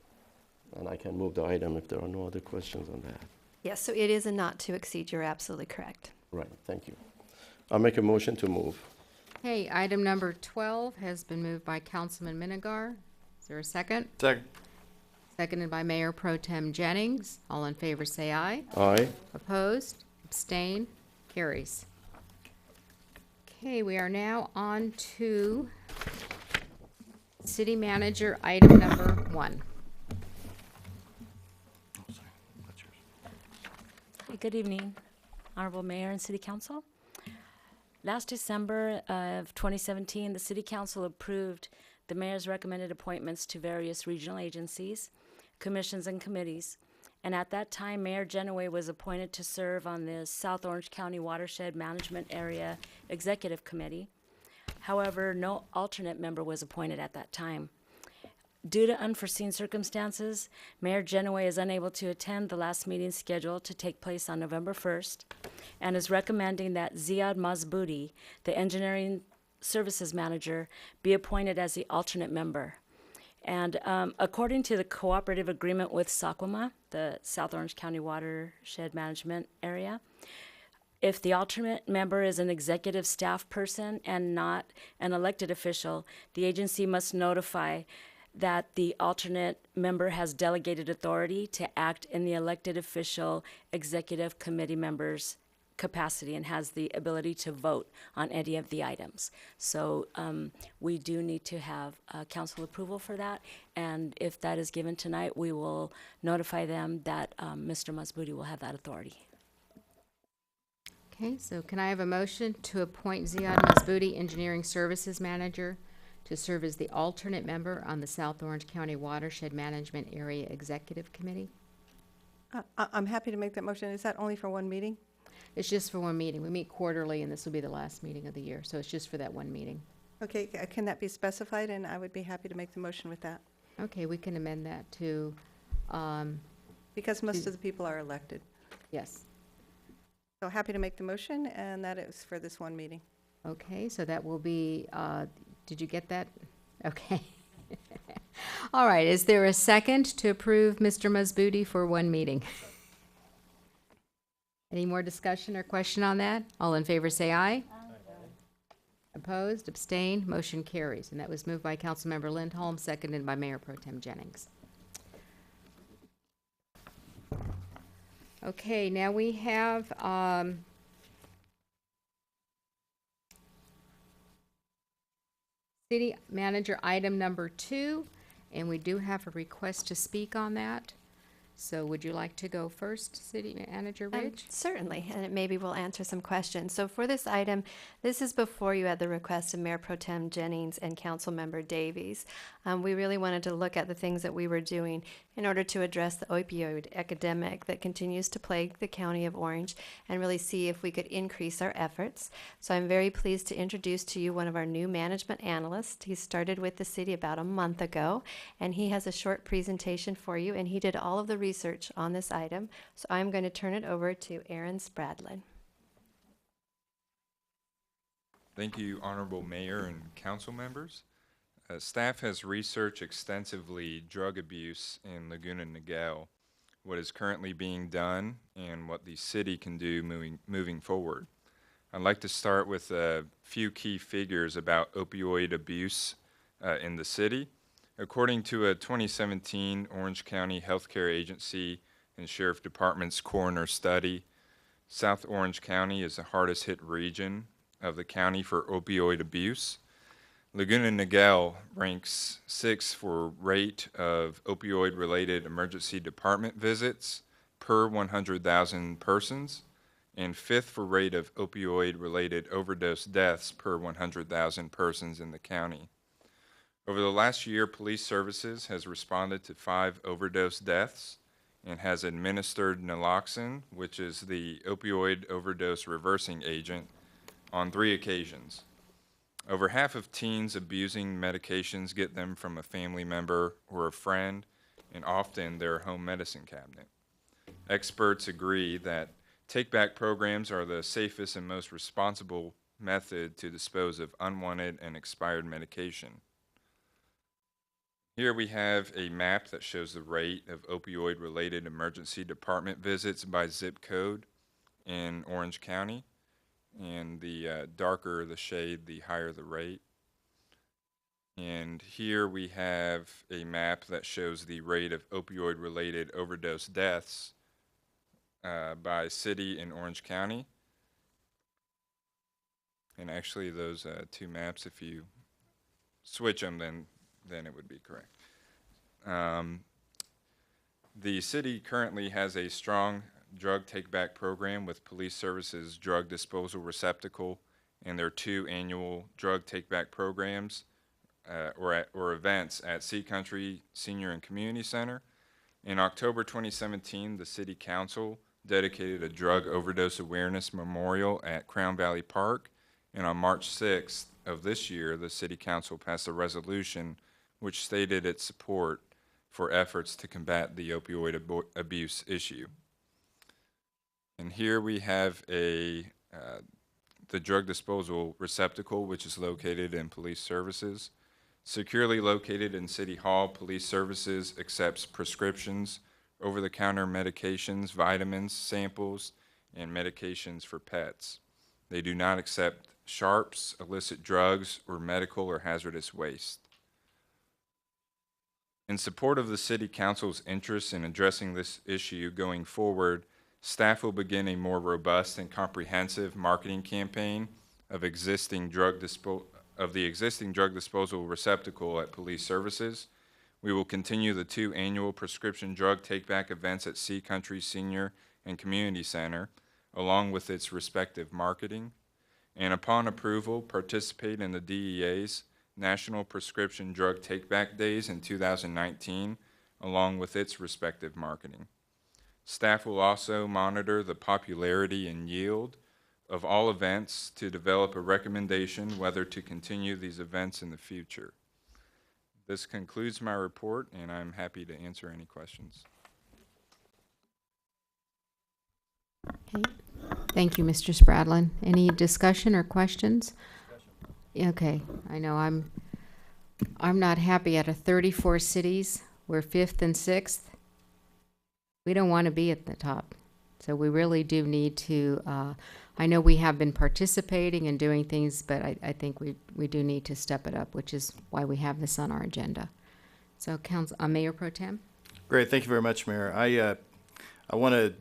And I can move the item if there are no other questions on that. Yes, so it is a not to exceed. You're absolutely correct. Right, thank you. I'll make a motion to move. Okay, item number 12 has been moved by Councilman Minigar. Is there a second? Second. Seconded by Mayor Pro Tem Jennings. All in favor say aye. Aye. Opposed? Abstain? Carries. Okay, we are now on to City Manager item number 1. Good evening, Honorable Mayor and City Council. Last December of 2017, the City Council approved the Mayor's recommended appointments to various regional agencies, commissions, and committees, And at that time, Mayor Genoway was appointed to serve on the South Orange County Watershed Management Area Executive Committee. However, no alternate member was appointed at that time. Due to unforeseen circumstances, Mayor Genoway is unable to attend the last meeting scheduled to take place on November 1st and is recommending that Ziad Mazboudi, the Engineering Services Manager, be appointed as the alternate member. And according to the cooperative agreement with SACWMA, the South Orange County Watershed Management Area, if the alternate member is an executive staff person and not an elected official, the agency must notify that the alternate member has delegated authority to act in the elected official executive committee member's capacity and has the ability to vote on any of the items. So we do need to have council approval for that, and if that is given tonight, we will notify them that Mr. Mazboudi will have that authority. Okay, so can I have a motion to appoint Ziad Mazboudi, Engineering Services Manager, to serve as the alternate member on the South Orange County Watershed Management Area Executive Committee? I'm happy to make that motion. Is that only for one meeting? It's just for one meeting. We meet quarterly, and this will be the last meeting of the year, so it's just for that one meeting. Okay, can that be specified? And I would be happy to make the motion with that. Okay, we can amend that to, Because most of the people are elected. yes. So happy to make the motion, and that is for this one meeting. Okay, so that will be, did you get that? Okay. All right, is there a second to approve Mr. Mazboudi for one meeting? Any more discussion or question on that? All in favor say aye. Opposed, abstained, motion carries. And that was moved by Councilmember Lindholm, seconded by Mayor Pro Tem Jennings. Okay, now we have City Manager item number 2, and we do have a request to speak on that. So would you like to go first, City Manager Ridge? Certainly, and maybe we'll answer some questions. So for this item, this is before you at the request of Mayor Pro Tem Jennings and Councilmember Davies. We really wanted to look at the things that we were doing in order to address the opioid epidemic that continues to plague the County of Orange and really see if we could increase our efforts. So I'm very pleased to introduce to you one of our new management analysts. He started with the city about a month ago, and he has a short presentation for you, and he did all of the research on this item. So I'm going to turn it over to Aaron Spradlin. Thank you, Honorable Mayor and council members. Staff has researched extensively drug abuse in Laguna Niguel, what is currently being done, and what the city can do moving forward. I'd like to start with a few key figures about opioid abuse in the city. According to a 2017 Orange County Healthcare Agency and Sheriff Department's coroner study, South Orange County is the hardest hit region of the county for opioid abuse. Laguna Niguel ranks 6th for rate of opioid-related emergency department visits per 100,000 persons, and 5th for rate of opioid-related overdose deaths per 100,000 persons in the county. Over the last year, police services has responded to 5 overdose deaths and has administered naloxone, which is the opioid overdose reversing agent, on 3 occasions. Over half of teens abusing medications get them from a family member or a friend, and often their home medicine cabinet. Experts agree that take-back programs are the safest and most responsible method to dispose of unwanted and expired medication. Here we have a map that shows the rate of opioid-related emergency department visits by zip code in Orange County. And the darker the shade, the higher the rate. And here we have a map that shows the rate of opioid-related overdose deaths by city in Orange County. And actually those 2 maps, if you switch them, then it would be correct. The city currently has a strong drug take-back program with Police Services Drug Disposal Receptacle and their 2 annual drug take-back programs or events at Sea Country Senior and Community Center In October 2017, the City Council dedicated a drug overdose awareness memorial at Crown Valley Park, and on March 6th of this year, the City Council passed a resolution which stated its support for efforts to combat the opioid abuse issue. And here we have the drug disposal receptacle, which is located in police services. Securely located in City Hall, police services accepts prescriptions, over-the-counter medications, vitamins, samples, and medications for pets. They do not accept sharps, illicit drugs, or medical or hazardous waste. In support of the City Council's interest in addressing this issue going forward, staff will begin a more robust and comprehensive marketing campaign of the existing drug disposal receptacle at police services. We will continue the 2 annual prescription drug take-back events at Sea Country Senior and Community Center, along with its respective marketing, and upon approval, participate in the DEA's National Prescription Drug Take-Back Days in 2019, along with its respective marketing. Staff will also monitor the popularity and yield of all events to develop a recommendation whether to continue these events in the future. This concludes my report, and I'm happy to answer any questions. Okay. Thank you, Mr. Spradlin. Any discussion or questions? Okay, I know I'm not happy out of 34 cities. We're 5th and 6th. We don't want to be at the top. So we really do need to, I know we have been participating and doing things, but I think we do need to step it up, which is why we have this on our agenda. So Mayor Pro Tem? Great, thank you very much, Mayor. I want to,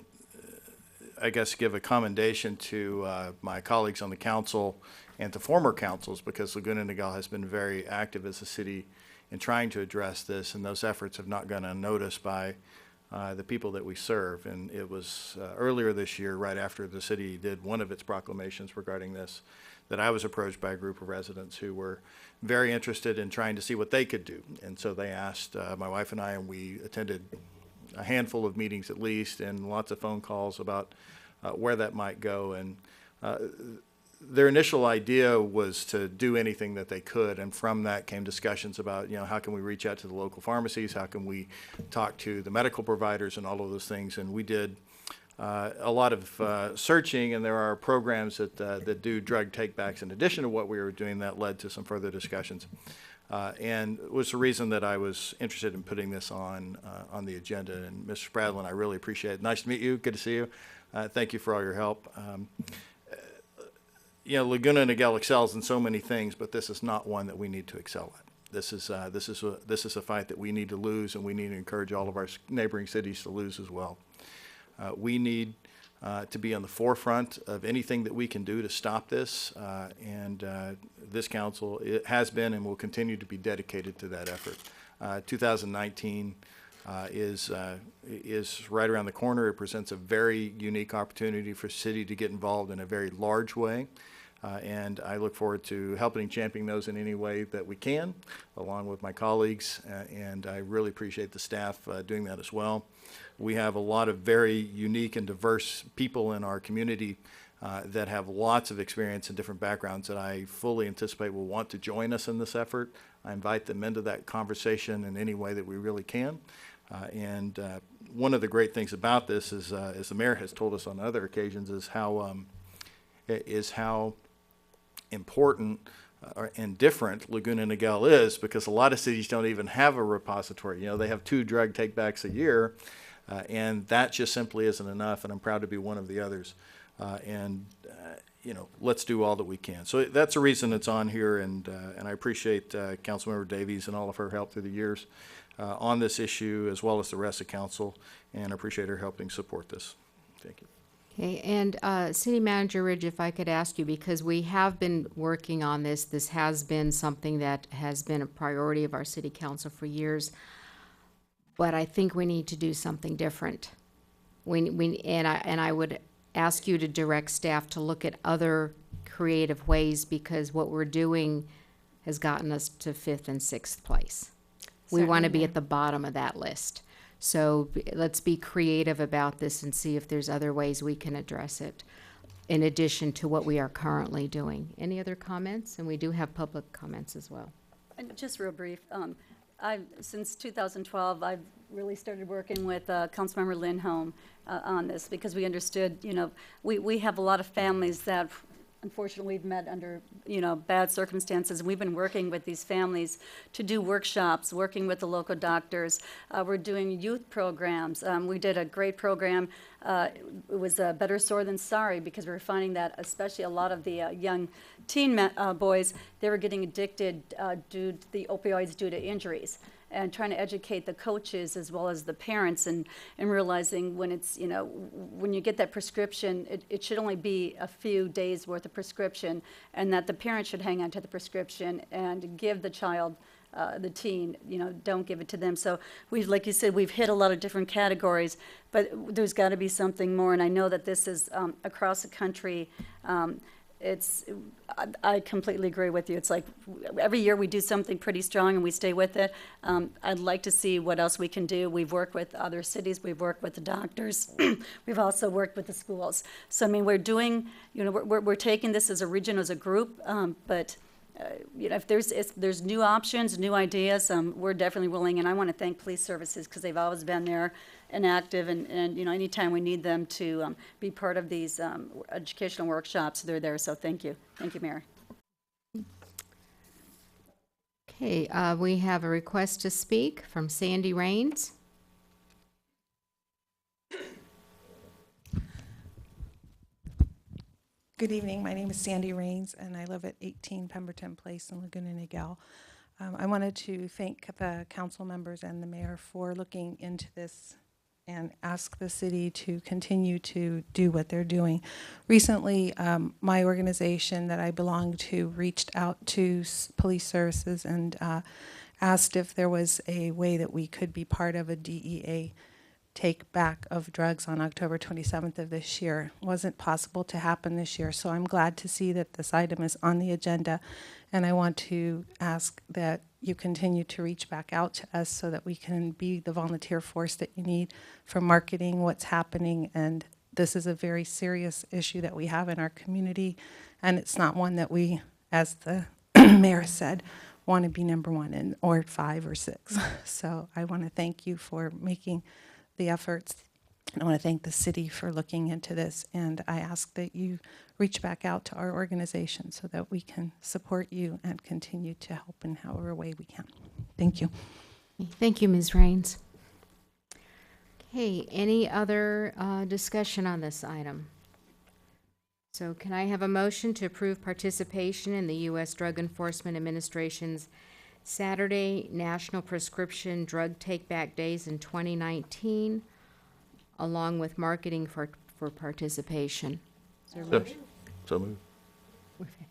I guess, give a commendation to my colleagues on the council and to former councils, because Laguna Niguel has been very active as a city in trying to address this, and those efforts have not gone unnoticed by the people that we serve. And it was earlier this year, right after the city did one of its proclamations regarding this, that I was approached by a group of residents who were very interested in trying to see what they could do. And so they asked my wife and I, and we attended a handful of meetings at least, and lots of phone calls about where that might go. And their initial idea was to do anything that they could, and from that came discussions about, how can we reach out to the local pharmacies, how can we talk to the medical providers, and all of those things. And we did a lot of searching, and there are programs that do drug take-backs in addition to what we were doing that led to some further discussions. And it was the reason that I was interested in putting this on the agenda. And Mr. Spradlin, I really appreciate it. Nice to meet you. Good to see you. Thank you for all your help. Laguna Niguel excels in so many things, but this is not one that we need to excel at. This is a fight that we need to lose, and we need to encourage all of our neighboring cities to lose as well. We need to be on the forefront of anything that we can do to stop this, and this council has been and will continue to be dedicated to that effort. 2019 is right around the corner. It presents a very unique opportunity for city to get involved in a very large way. And I look forward to helping champion those in any way that we can, along with my colleagues, and I really appreciate the staff doing that as well. We have a lot of very unique and diverse people in our community that have lots of experience and different backgrounds that I fully anticipate will want to join us in this effort. I invite them into that conversation in any way that we really can. And one of the great things about this is, as the mayor has told us on other occasions, is how important and different Laguna Niguel is, because a lot of cities don't even have a repository. They have 2 drug take-backs a year, and that just simply isn't enough, and I'm proud to be one of the others. Let's do all that we can. So that's the reason it's on here, and I appreciate Councilmember Davies and all of her help through the years on this issue, as well as the rest of council, and I appreciate her helping support this. Thank you. Okay, and City Manager Ridge, if I could ask you, because we have been working on this, this has been something that has been a priority of our city council for years, but I think we need to do something different. And I would ask you to direct staff to look at other creative ways, because what we're doing has gotten us to 5th and 6th place. We want to be at the bottom of that list. So let's be creative about this and see if there's other ways we can address it in addition to what we are currently doing. Any other comments? And we do have public comments as well. And just real brief, since 2012, I've really started working with Councilmember Lindholm on this because we understood, we have a lot of families that unfortunately we've met under, bad circumstances. We've been working with these families to do workshops, working with the local doctors. We're doing youth programs. We did a great program. It was Better Sore Than Sorry because we were finding that especially a lot of the young teen boys, they were getting addicted due to the opioids due to injuries. And trying to educate the coaches as well as the parents and realizing when it's, when you get that prescription, it should only be a few days worth of prescription and that the parent should hang on to the prescription and give the child, the teen, don't give it to them. So we've, like you said, we've hit a lot of different categories, but there's got to be something more. And I know that this is across the country. I completely agree with you. It's like every year we do something pretty strong and we stay with it. I'd like to see what else we can do. We've worked with other cities. We've worked with the doctors. We've also worked with the schools. So, I mean, we're doing, we're taking this as a region, as a group, but if there's new options, new ideas, we're definitely willing. And I want to thank police services because they've always been there and active. And anytime we need them to be part of these educational workshops, they're there. So thank you. Thank you, Mayor. Okay, we have a request to speak from Sandy Rains. Good evening. My name is Sandy Rains, and I live at 18 Pemberton Place in Laguna Niguel. I wanted to thank the council members and the mayor for looking into this and ask the city to continue to do what they're doing. Recently, my organization that I belong to reached out to police services and asked if there was a way that we could be part of a DEA take back of drugs on October 27th of this year. It wasn't possible to happen this year, so I'm glad to see that this item is on the agenda, and I want to ask that you continue to reach back out to us so that we can be the volunteer force that you need for marketing what's happening. And this is a very serious issue that we have in our community, and it's not one that we, as the mayor said, want to be number one in or 5 or 6. So I want to thank you for making the efforts. And I want to thank the city for looking into this, and I ask that you reach back out to our organization so that we can support you and continue to help in however way we can. Thank you. Thank you, Ms. Rains. Okay, any other discussion on this item? So can I have a motion to approve participation in the U.S. Drug Enforcement Administration's Saturday National Prescription Drug Take-Back Days in 2019, along with marketing for participation? Is there a motion? So moved.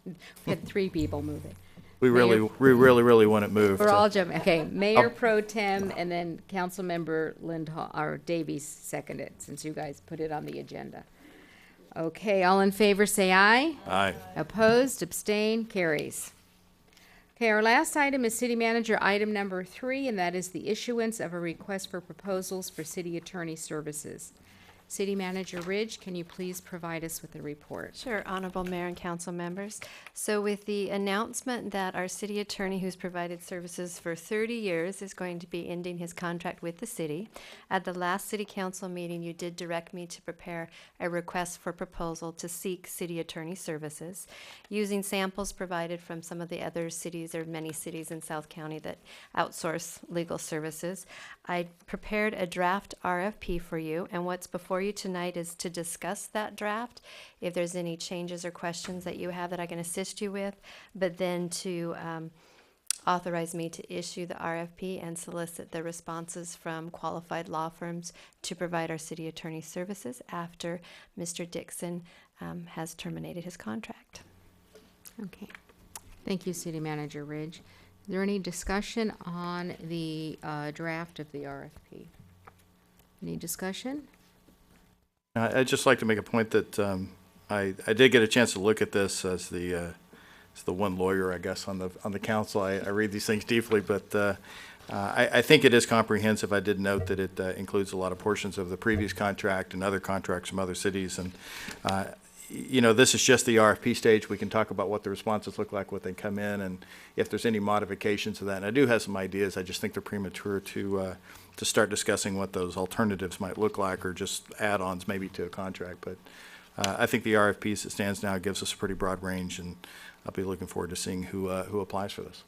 We had 3 people move it. We really want it moved. We're all jumping. Okay, Mayor Pro Tem and then Councilmember Lindholm, or Davies seconded, since you guys put it on the agenda. Okay, all in favor say aye. Aye. Opposed, abstain, carries. Okay, our last item is City Manager item number 3, and that is the issuance of a request for proposals for City Attorney Services. City Manager Ridge, can you please provide us with a report? Sure, Honorable Mayor and Council members. So with the announcement that our city attorney, who's provided services for 30 years, is going to be ending his contract with the city, at the last City Council meeting, you did direct me to prepare a request for proposal to seek city attorney services, using samples provided from some of the other cities, or many cities in South County that outsource legal services. I prepared a draft RFP for you, and what's before you tonight is to discuss that draft, if there's any changes or questions that you have that I can assist you with, but then to authorize me to issue the RFP and solicit the responses from qualified law firms to provide our city attorney services after Mr. Dixon has terminated his contract. Okay. Thank you, City Manager Ridge. Is there any discussion on the draft of the RFP? Any discussion? I'd just like to make a point that I did get a chance to look at this as the one lawyer, I guess, on the council. I read these things deeply, but I think it is comprehensive. I did note that it includes a lot of portions of the previous contract and other contracts from other cities. And, you know, this is just the RFP stage. We can talk about what the responses look like, what they come in, and if there's any modifications to that. And I do have some ideas. I just think they're premature to start discussing what those alternatives might look like, or just add-ons maybe to a contract. But I think the RFP as it stands now gives us a pretty broad range, and I'll be looking forward to seeing who applies for this.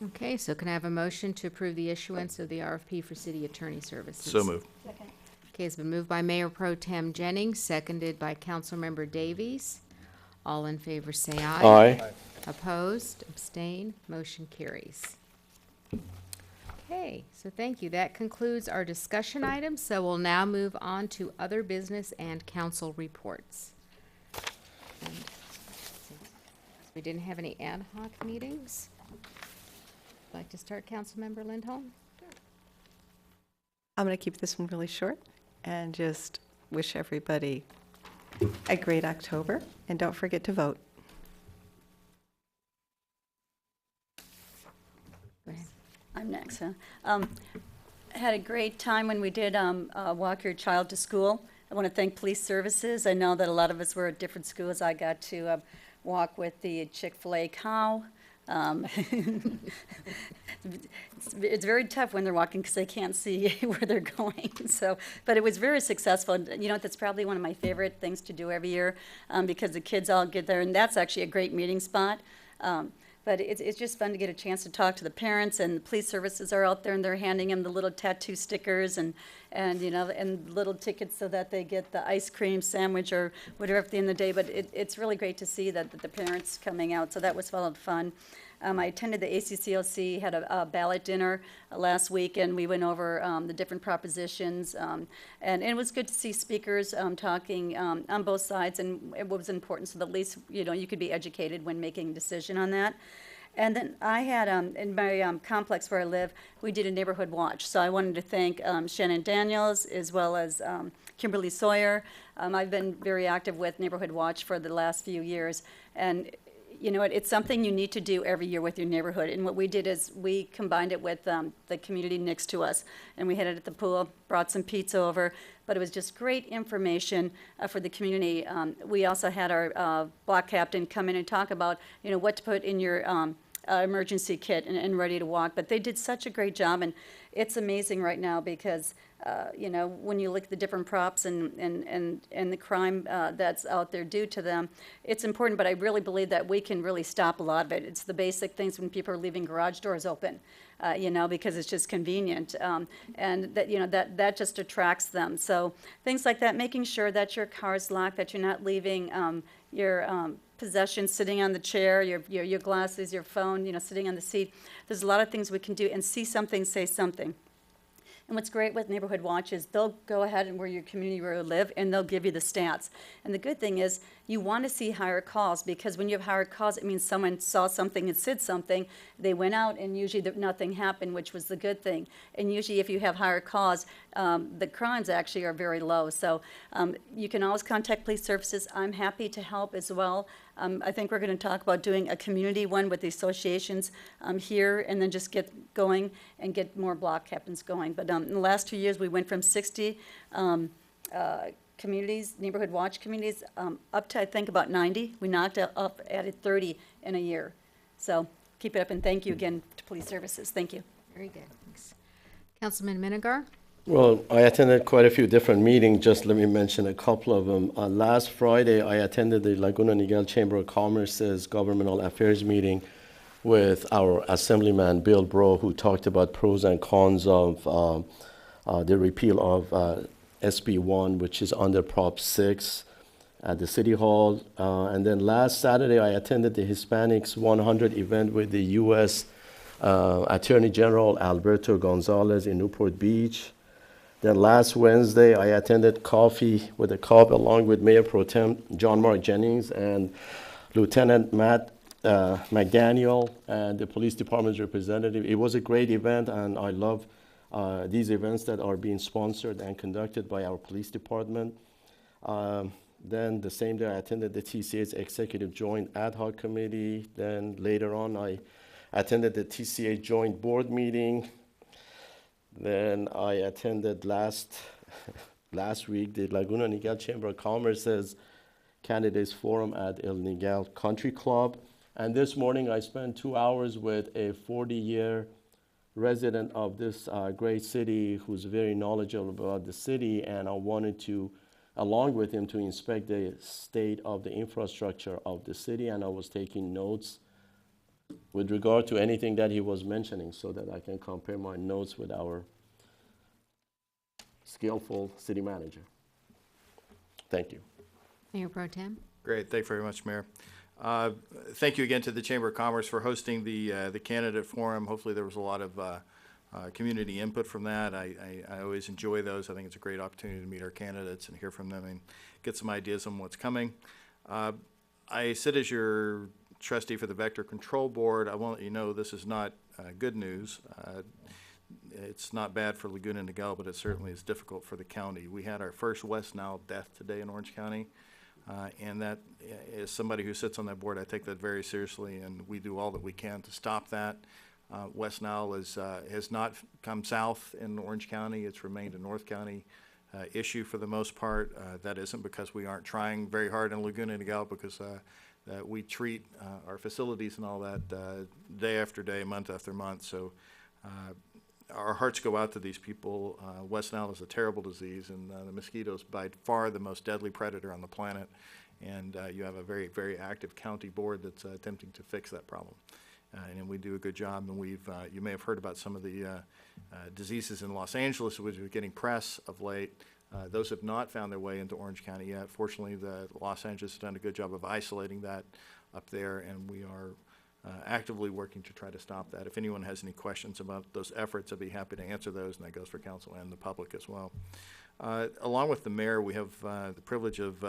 Okay, so can I have a motion to approve the issuance of the RFP for city attorney services? So moved. Okay, it's been moved by Mayor Pro Tem Jennings, seconded by Councilmember Davies. All in favor say aye. Aye. Opposed, abstain, motion carries. Okay, so thank you. That concludes our discussion items, so we'll now move on to other business and council reports. And since we didn't have any ad hoc meetings. Like to start, Councilmember Lindholm? I'm going to keep this one really short and just wish everybody a great October, and don't forget to vote. Go ahead. I'm next, huh? I had a great time when we did walk your child to school. I want to thank police services. I know that a lot of us were at different schools. I got to walk with the Chick-fil-A cow. It's very tough when they're walking because they can't see where they're going. So, but it was very successful. And, you know, that's probably one of my favorite things to do every year because the kids all get there, and that's actually a great meeting spot. But it's just fun to get a chance to talk to the parents, and the police services are out there and they're handing them the little tattoo stickers and you know, and little tickets so that they get the ice cream sandwich or whatever at the end of the day. But it's really great to see that the parents coming out. So that was fun. I attended the ACCLC, had a ballot dinner last week, and we went over the different propositions. And it was good to see speakers talking on both sides and what was important, so that at least, you know, you could be educated when making a decision on that. And then I had, in my complex where I live, we did a neighborhood watch. So I wanted to thank Shannon Daniels as well as Kimberly Sawyer. I've been very active with Neighborhood Watch for the last few years. And you know, it's something you need to do every year with your neighborhood. And what we did is we combined it with the community next to us. And we had it at the pool, brought some pizza over. But it was just great information for the community. We also had our block captain come in and talk about, you know, what to put in your emergency kit and ready to walk. But they did such a great job. And it's amazing right now because, you know, when you look at the different props and the crime that's out there due to them, it's important, but I really believe that we can really stop a lot of it. It's the basic things when people are leaving garage doors open, you know, because it's just convenient. And that, you know, that just attracts them. So things like that, making sure that your car's locked, that you're not leaving your possessions sitting on the chair, your glasses, your phone, you know, sitting on the seat. There's a lot of things we can do, and see something, say something. And what's great with Neighborhood Watch is they'll go ahead and where your community where you live, and they'll give you the stats. And the good thing is you want to see higher calls, because when you have higher calls, it means someone saw something and said something. They went out, and usually nothing happened, which was the good thing. And usually if you have higher calls, the crimes actually are very low. So you can always contact police services. I'm happy to help as well. I think we're going to talk about doing a community one with the associations here, and then just get going and get more block captains going. But in the last 2 years, we went from 60 communities, Neighborhood Watch communities, up to I think about 90. We knocked up, added 30 in a year. So keep it up, and thank you again to police services. Thank you. Very good. Thanks. Councilman Minigar? Well, I attended quite a few different meetings. Just let me mention a couple of them. Last Friday, I attended the Laguna Niguel Chamber of Commerce's governmental affairs meeting with our Assemblyman Bill Breaux, who talked about pros and cons of the repeal of SB 1, which is under Prop 6 at the City Hall. And then last Saturday, I attended the Hispanics 100 event with the U.S. Attorney General Alberto Gonzalez in Newport Beach. Then last Wednesday, I attended Coffee with a Cup along with Mayor Pro Tem John Mark Jennings and Lieutenant Matt McDaniel and the police department's representative. It was a great event, and I love these events that are being sponsored and conducted by our police department. Then the same day, I attended the TCA's Executive Joint Ad Hoc Committee. Then later on, I attended the TCA Joint Board meeting. Then I attended last week the Laguna Niguel Chamber of Commerce's Candidates Forum at El Niguel Country Club. And this morning I spent 2 hours with a 40-year resident of this great city who's very knowledgeable about the city, and I wanted to, along with him, to inspect the state of the infrastructure of the city, and I was taking notes with regard to anything that he was mentioning so that I can compare my notes with our skillful city manager. Thank you. Mayor Pro Tem? Great, thank you very much, Mayor. Thank you again to the Chamber of Commerce for hosting the candidate forum. Hopefully there was a lot of community input from that. I always enjoy those. I think it's a great opportunity to meet our candidates and hear from them and get some ideas on what's coming. I sit as your trustee for the Vector Control Board. I want to let you know this is not good news. It's not bad for Laguna Niguel, but it certainly is difficult for the county. We had our first West Nile death today in Orange County. And that, as somebody who sits on that board, I take that very seriously, and we do all that we can to stop that. West Nile has not come south in Orange County. It's remained a North County issue for the most part. That isn't because we aren't trying very hard in Laguna Niguel, because we treat our facilities and all that day after day, month after month. So our hearts go out to these people. West Nile is a terrible disease, and the mosquito is by far the most deadly predator on the planet. And you have a very, very active county board that's attempting to fix that problem. And we do a good job. And we've, you may have heard about some of the diseases in Los Angeles, which are getting press of late. Those have not found their way into Orange County yet. Fortunately, the Los Angeles has done a good job of isolating that up there, and we are actively working to try to stop that. If anyone has any questions about those efforts, I'd be happy to answer those, and that goes for council and the public as well. Along with the mayor, we have the privilege of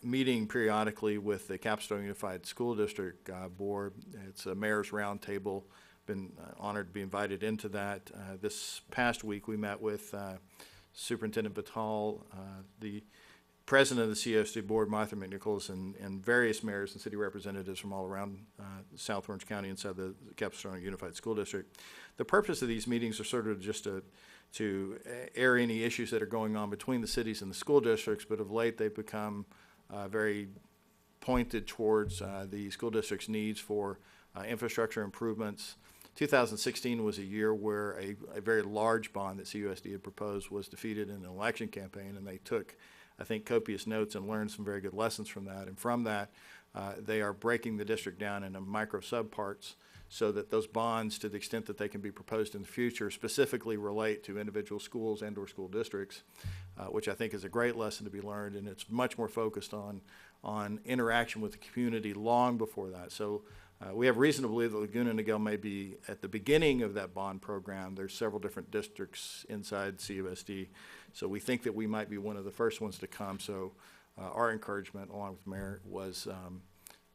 meeting periodically with the Capstone Unified School District Board. It's a mayor's roundtable. Been honored to be invited into that. This past week, we met with Superintendent Vital, the president of the CSD board, Martha McNichols, and various mayors and city representatives from all around South Orange County inside the Capstone Unified School District. The purpose of these meetings are sort of just to air any issues that are going on between the cities and the school districts, but of late they've become very pointed towards the school district's needs for infrastructure improvements. 2016 was a year where a very large bond that CUSD had proposed was defeated in an election campaign, and they took, I think, copious notes and learned some very good lessons from that. And from that, they are breaking the district down into micro subparts so that those bonds, to the extent that they can be proposed in the future, specifically relate to individual schools and or school districts, which I think is a great lesson to be learned. And it's much more focused on interaction with the community long before that. So we have reason to believe that Laguna Niguel may be at the beginning of that bond program. There's several different districts inside CUSD. So we think that we might be one of the first ones to come. So our encouragement, along with the mayor, was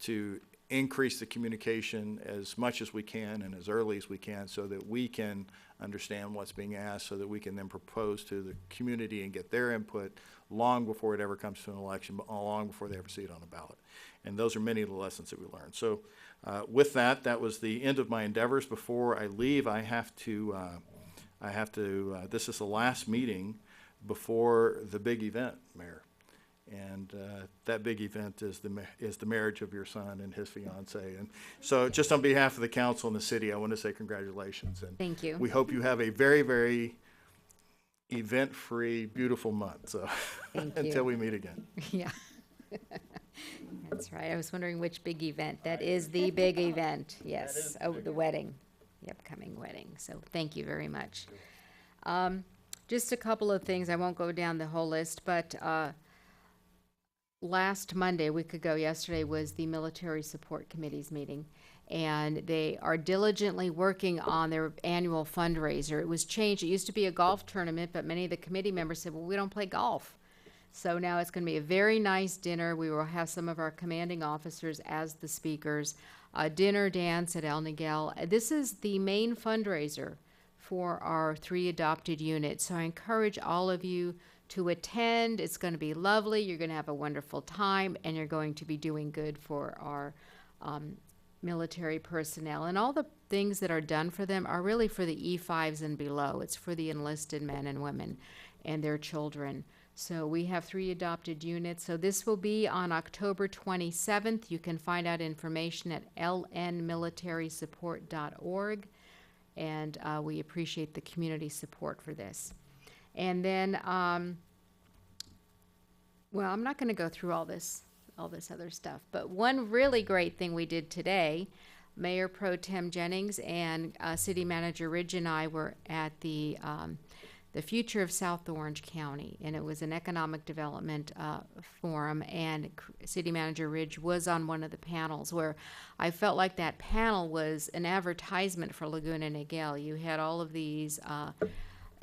to increase the communication as much as we can and as early as we can so that we can understand what's being asked, so that we can then propose to the community and get their input long before it ever comes to an election, but long before they ever see it on the ballot. And those are many of the lessons that we learned. So with that, that was the end of my endeavors. Before I leave, I have to, this is the last meeting before the big event, Mayor. And that big event is the marriage of your son and his fiance. And so just on behalf of the council and the city, I want to say congratulations. And thank you. We hope you have a very, very event-free, beautiful month. So until we meet again. Yeah. That's right. I was wondering which big event. That is the big event. Yes. Oh, the wedding, the upcoming wedding. So thank you very much. Just a couple of things. I won't go down the whole list, but last Monday, a week ago, yesterday, was the Military Support Committee's meeting, and they are diligently working on their annual fundraiser. It was changed. It used to be a golf tournament, but many of the committee members said, well, we don't play golf. So now it's going to be a very nice dinner. We will have some of our commanding officers as the speakers. Dinner dance at El Niguel. This is the main fundraiser for our 3 adopted units. So I encourage all of you to attend. It's going to be lovely. You're going to have a wonderful time, and you're going to be doing good for our military personnel and all the things that are done for them are really for the E5s and below. It's for the enlisted men and women and their children. So we have 3 adopted units. So this will be on October 27th. You can find out information at lnmilitarysupport.org. And we appreciate the community support for this. And then, well, I'm not going to go through all this other stuff. But one really great thing we did today, Mayor Pro Tem Jennings and City Manager Ridge and I were at the Future of South Orange County, and it was an economic development forum, and City Manager Ridge was on one of the panels where I felt like that panel was an advertisement for Laguna Niguel. You had all of these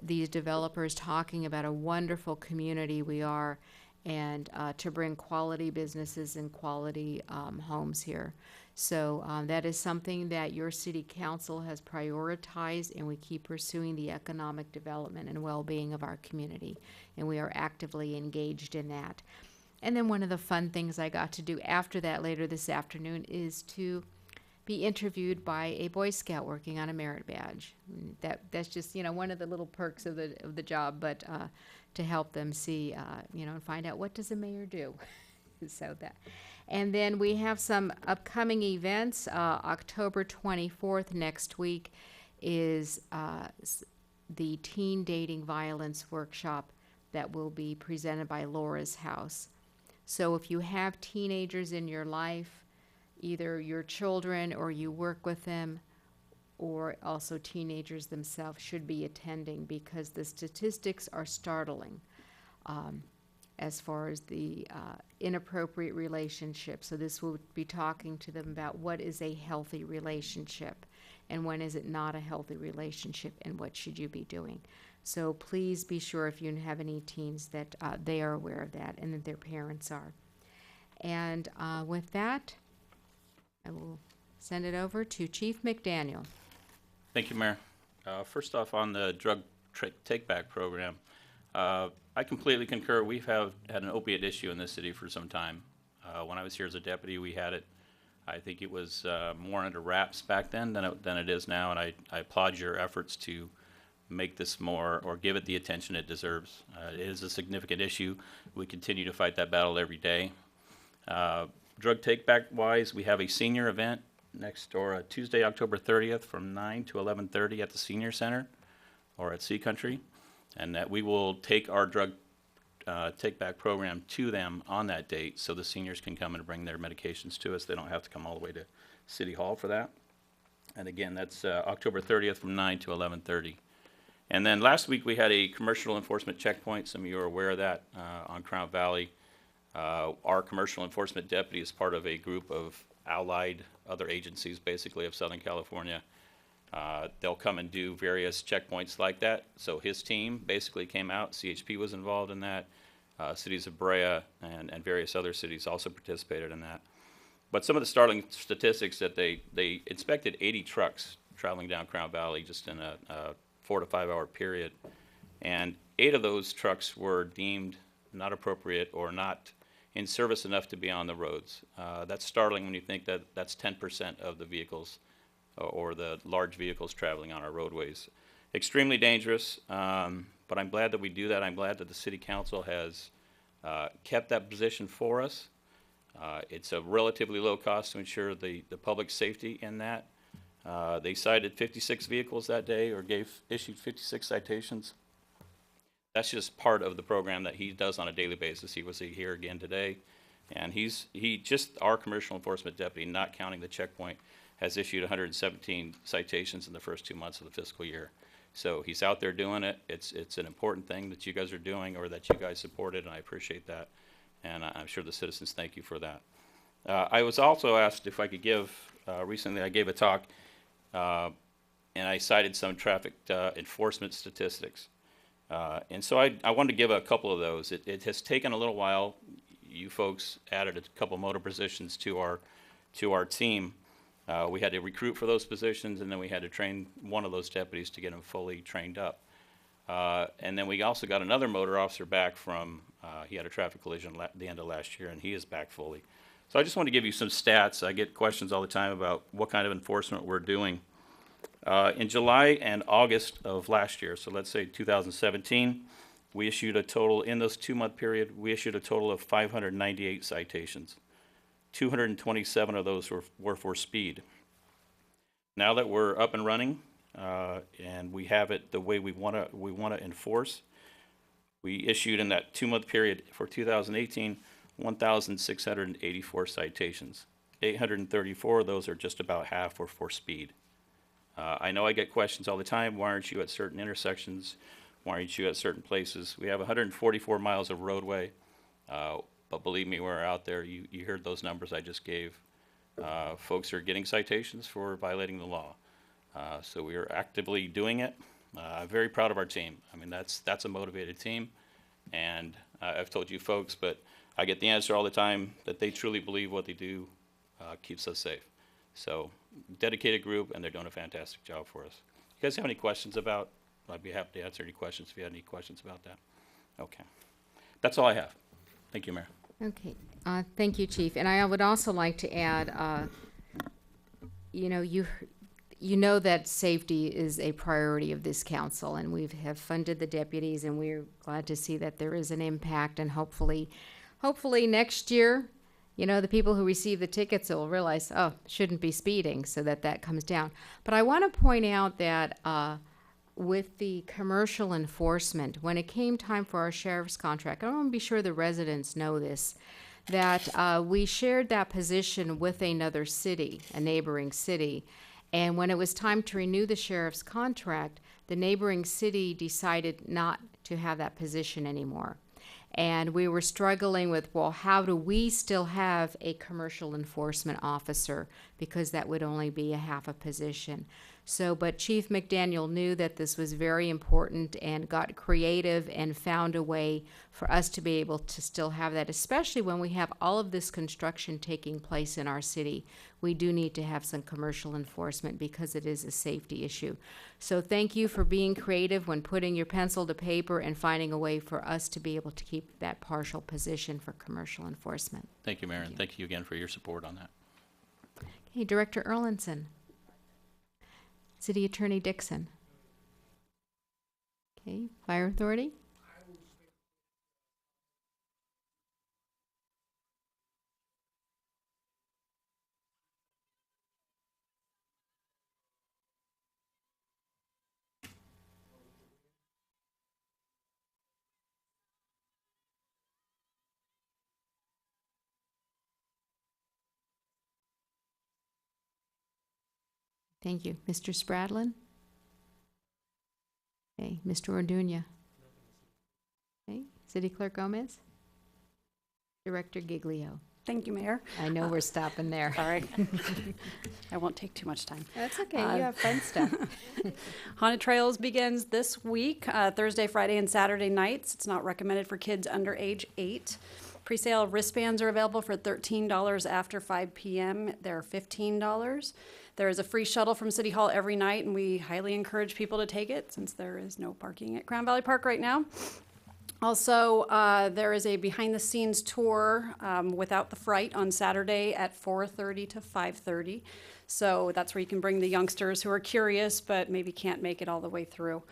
developers talking about a wonderful community we are, and to bring quality businesses and quality homes here. So that is something that your city council has prioritized, and we keep pursuing the economic development and well-being of our community, and we are actively engaged in that. And then one of the fun things I got to do after that later this afternoon is to be interviewed by a Boy Scout working on a merit badge. That's just, you know, one of the little perks of the job, but to help them see, you know, and find out what does a mayor do. So that. And then we have some upcoming events. October 24th, next week, is the Teen Dating Violence Workshop that will be presented by Laura's House. So if you have teenagers in your life, either your children or you work with them, or also teenagers themselves should be attending, because the statistics are startling. As far as the inappropriate relationship. So this will be talking to them about what is a healthy relationship and when is it not a healthy relationship and what should you be doing. So please be sure, if you have any teens, that they are aware of that and that their parents are. And with that, I will send it over to Chief McDaniel. Thank you, Mayor. First off, on the drug take-back program, I completely concur. We've had an opiate issue in this city for some time. When I was here as a deputy, we had it. I think it was more under wraps back then than it is now, and I applaud your efforts to make this more, or give it the attention it deserves. It is a significant issue. We continue to fight that battle every day. Drug take-back-wise, we have a senior event next, or Tuesday, October 30th from 9 to 11:30 at the Senior Center, or at Sea Country. And that we will take our drug take-back program to them on that date, so the seniors can come and bring their medications to us. They don't have to come all the way to City Hall for that. And again, that's October 30th from 9 to 11:30. And then last week we had a commercial enforcement checkpoint. Some of you are aware of that on Crown Valley. Our commercial enforcement deputy is part of a group of allied other agencies, basically, of Southern California. They'll come and do various checkpoints like that. So his team basically came out. CHP was involved in that. Cities of Brea and various other cities also participated in that. But some of the startling statistics that they inspected 80 trucks traveling down Crown Valley just in a 4 to 5 hour period. And 8 of those trucks were deemed not appropriate or not in service enough to be on the roads. That's startling when you think that that's 10% of the vehicles or the large vehicles traveling on our roadways. Extremely dangerous, but I'm glad that we do that. I'm glad that the City Council has kept that position for us. It's a relatively low cost to ensure the public safety in that. They cited 56 vehicles that day, or issued 56 citations. That's just part of the program that he does on a daily basis. He was here again today, and our commercial enforcement deputy, not counting the checkpoint, has issued 117 citations in the first 2 months of the fiscal year. So he's out there doing it. It's an important thing that you guys are doing, or that you guys supported, and I appreciate that. And I'm sure the citizens thank you for that. I was also asked if I could give, recently I gave a talk, and I cited some traffic enforcement statistics. And so I wanted to give a couple of those. It has taken a little while. You folks added a couple motor positions to our team. We had to recruit for those positions, and then we had to train one of those deputies to get him fully trained up. And then we also got another motor officer back from, he had a traffic collision at the end of last year, and he is back fully. So I just want to give you some stats. I get questions all the time about what kind of enforcement we're doing. In July and August of last year, so let's say 2017, we issued a total, in this 2-month period, we issued a total of 598 citations. 227 of those were for speed. Now that we're up and running, and we have it the way we want to enforce, we issued in that 2-month period for 2018, 1,684 citations. 834 of those, are just about half, were for speed. I know I get questions all the time, why aren't you at certain intersections? Why aren't you at certain places? We have 144 miles of roadway, but believe me, we're out there. You heard those numbers I just gave. Folks are getting citations for violating the law. So we are actively doing it. I'm very proud of our team. I mean, that's a motivated team. And I've told you folks, but I get the answer all the time that they truly believe what they do keeps us safe. So dedicated group, and they're doing a fantastic job for us. You guys have any questions about? I'd be happy to answer any questions if you had any questions about that. Okay. That's all I have. Thank you, Mayor. Okay, thank you, Chief. And I would also like to add, you know that safety is a priority of this council, and we have funded the deputies, and we're glad to see that there is an impact, and hopefully next year, the people who receive the tickets will realize, oh, shouldn't be speeding, so that comes down. But I want to point out that with the commercial enforcement, when it came time for our sheriff's contract, I want to be sure the residents know this, that we shared that position with another city, a neighboring city. And when it was time to renew the sheriff's contract, the neighboring city decided not to have that position anymore. And we were struggling with, well, how do we still have a commercial enforcement officer? Because that would only be a half a position. So, but Chief McDaniel knew that this was very important and got creative and found a way for us to be able to still have that, especially when we have all of this construction taking place in our city. We do need to have some commercial enforcement because it is a safety issue. So thank you for being creative when putting your pencil to paper and finding a way for us to be able to keep that partial position for commercial enforcement. Thank you, Mayor, and thank you again for your support on that. Okay, Director Erlinson. City Attorney Dixon. Okay, Fire Authority. Thank you. Mr. Spradlin? Okay, Mr. Orduña? Okay, City Clerk Gomez? Director Giglio? Thank you, Mayor. I know we're stopping there. All right. I won't take too much time. That's okay. You have fun stuff. Haunted Trails begins this week, Thursday, Friday, and Saturday nights. It's not recommended for kids under age 8. Presale wristbands are available for $13 after 5 p.m. They're $15. There is a free shuttle from City Hall every night, and we highly encourage people to take it since there is no parking at Crown Valley Park right now. Also, there is a behind-the-scenes tour without the fright on Saturday at 4:30 to 5:30. So that's where you can bring the youngsters who are curious but maybe can't make it all the way through.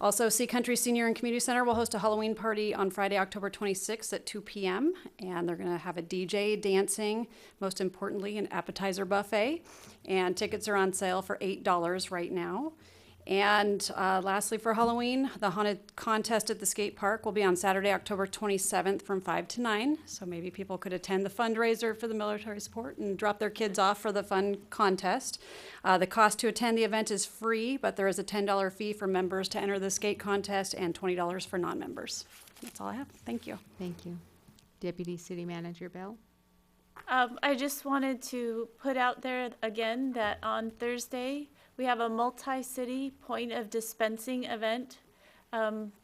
Also, Sea Country Senior and Community Center will host a Halloween party on Friday, October 26th at 2 p.m. And they're going to have a DJ, dancing, most importantly, an appetizer buffet. And tickets are on sale for $8 right now. And lastly, for Halloween, the Haunted Contest at the skate park will be on Saturday, October 27th from 5 to 9. So maybe people could attend the fundraiser for the military support and drop their kids off for the fun contest. The cost to attend the event is free, but there is a $10 fee for members to enter the skate contest and $20 for non-members. That's all I have. Thank you. Thank you. Deputy City Manager Bell? I just wanted to put out there again that on Thursday, we have a multi-city point of dispensing event.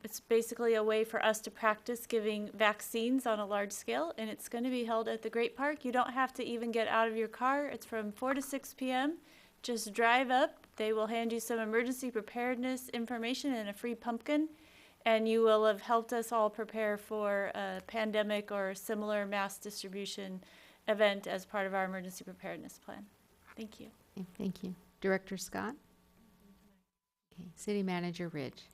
It's basically a way for us to practice giving vaccines on a large scale, and it's going to be held at the Great Park. You don't have to even get out of your car. It's from 4 to 6 p.m. Just drive up. They will hand you some emergency preparedness information and a free pumpkin, and you will have helped us all prepare for a pandemic or similar mass distribution event as part of our emergency preparedness plan. Thank you. Okay, thank you. Director Scott? Okay, City Manager Ridge.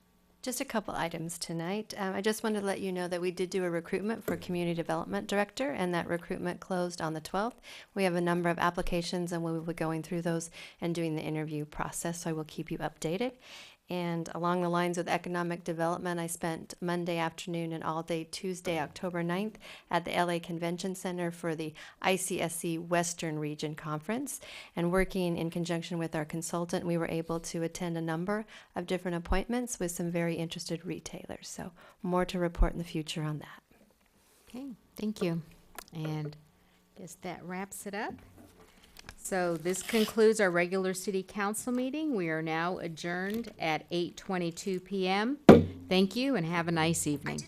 Just a couple items tonight. I just wanted to let you know that we did do a recruitment for Community Development Director, and that recruitment closed on the 12th. We have a number of applications, and we will be going through those and doing the interview process, so I will keep you updated. And along the lines with economic development, I spent Monday afternoon and all day Tuesday, October 9th, at the LA Convention Center for the ICSC Western Region Conference. And working in conjunction with our consultant, we were able to attend a number of different appointments with some very interested retailers. So more to report in the future on that. Okay, thank you. And I guess that wraps it up. So this concludes our regular city council meeting. We are now adjourned at 8:22 p.m. Thank you and have a nice evening.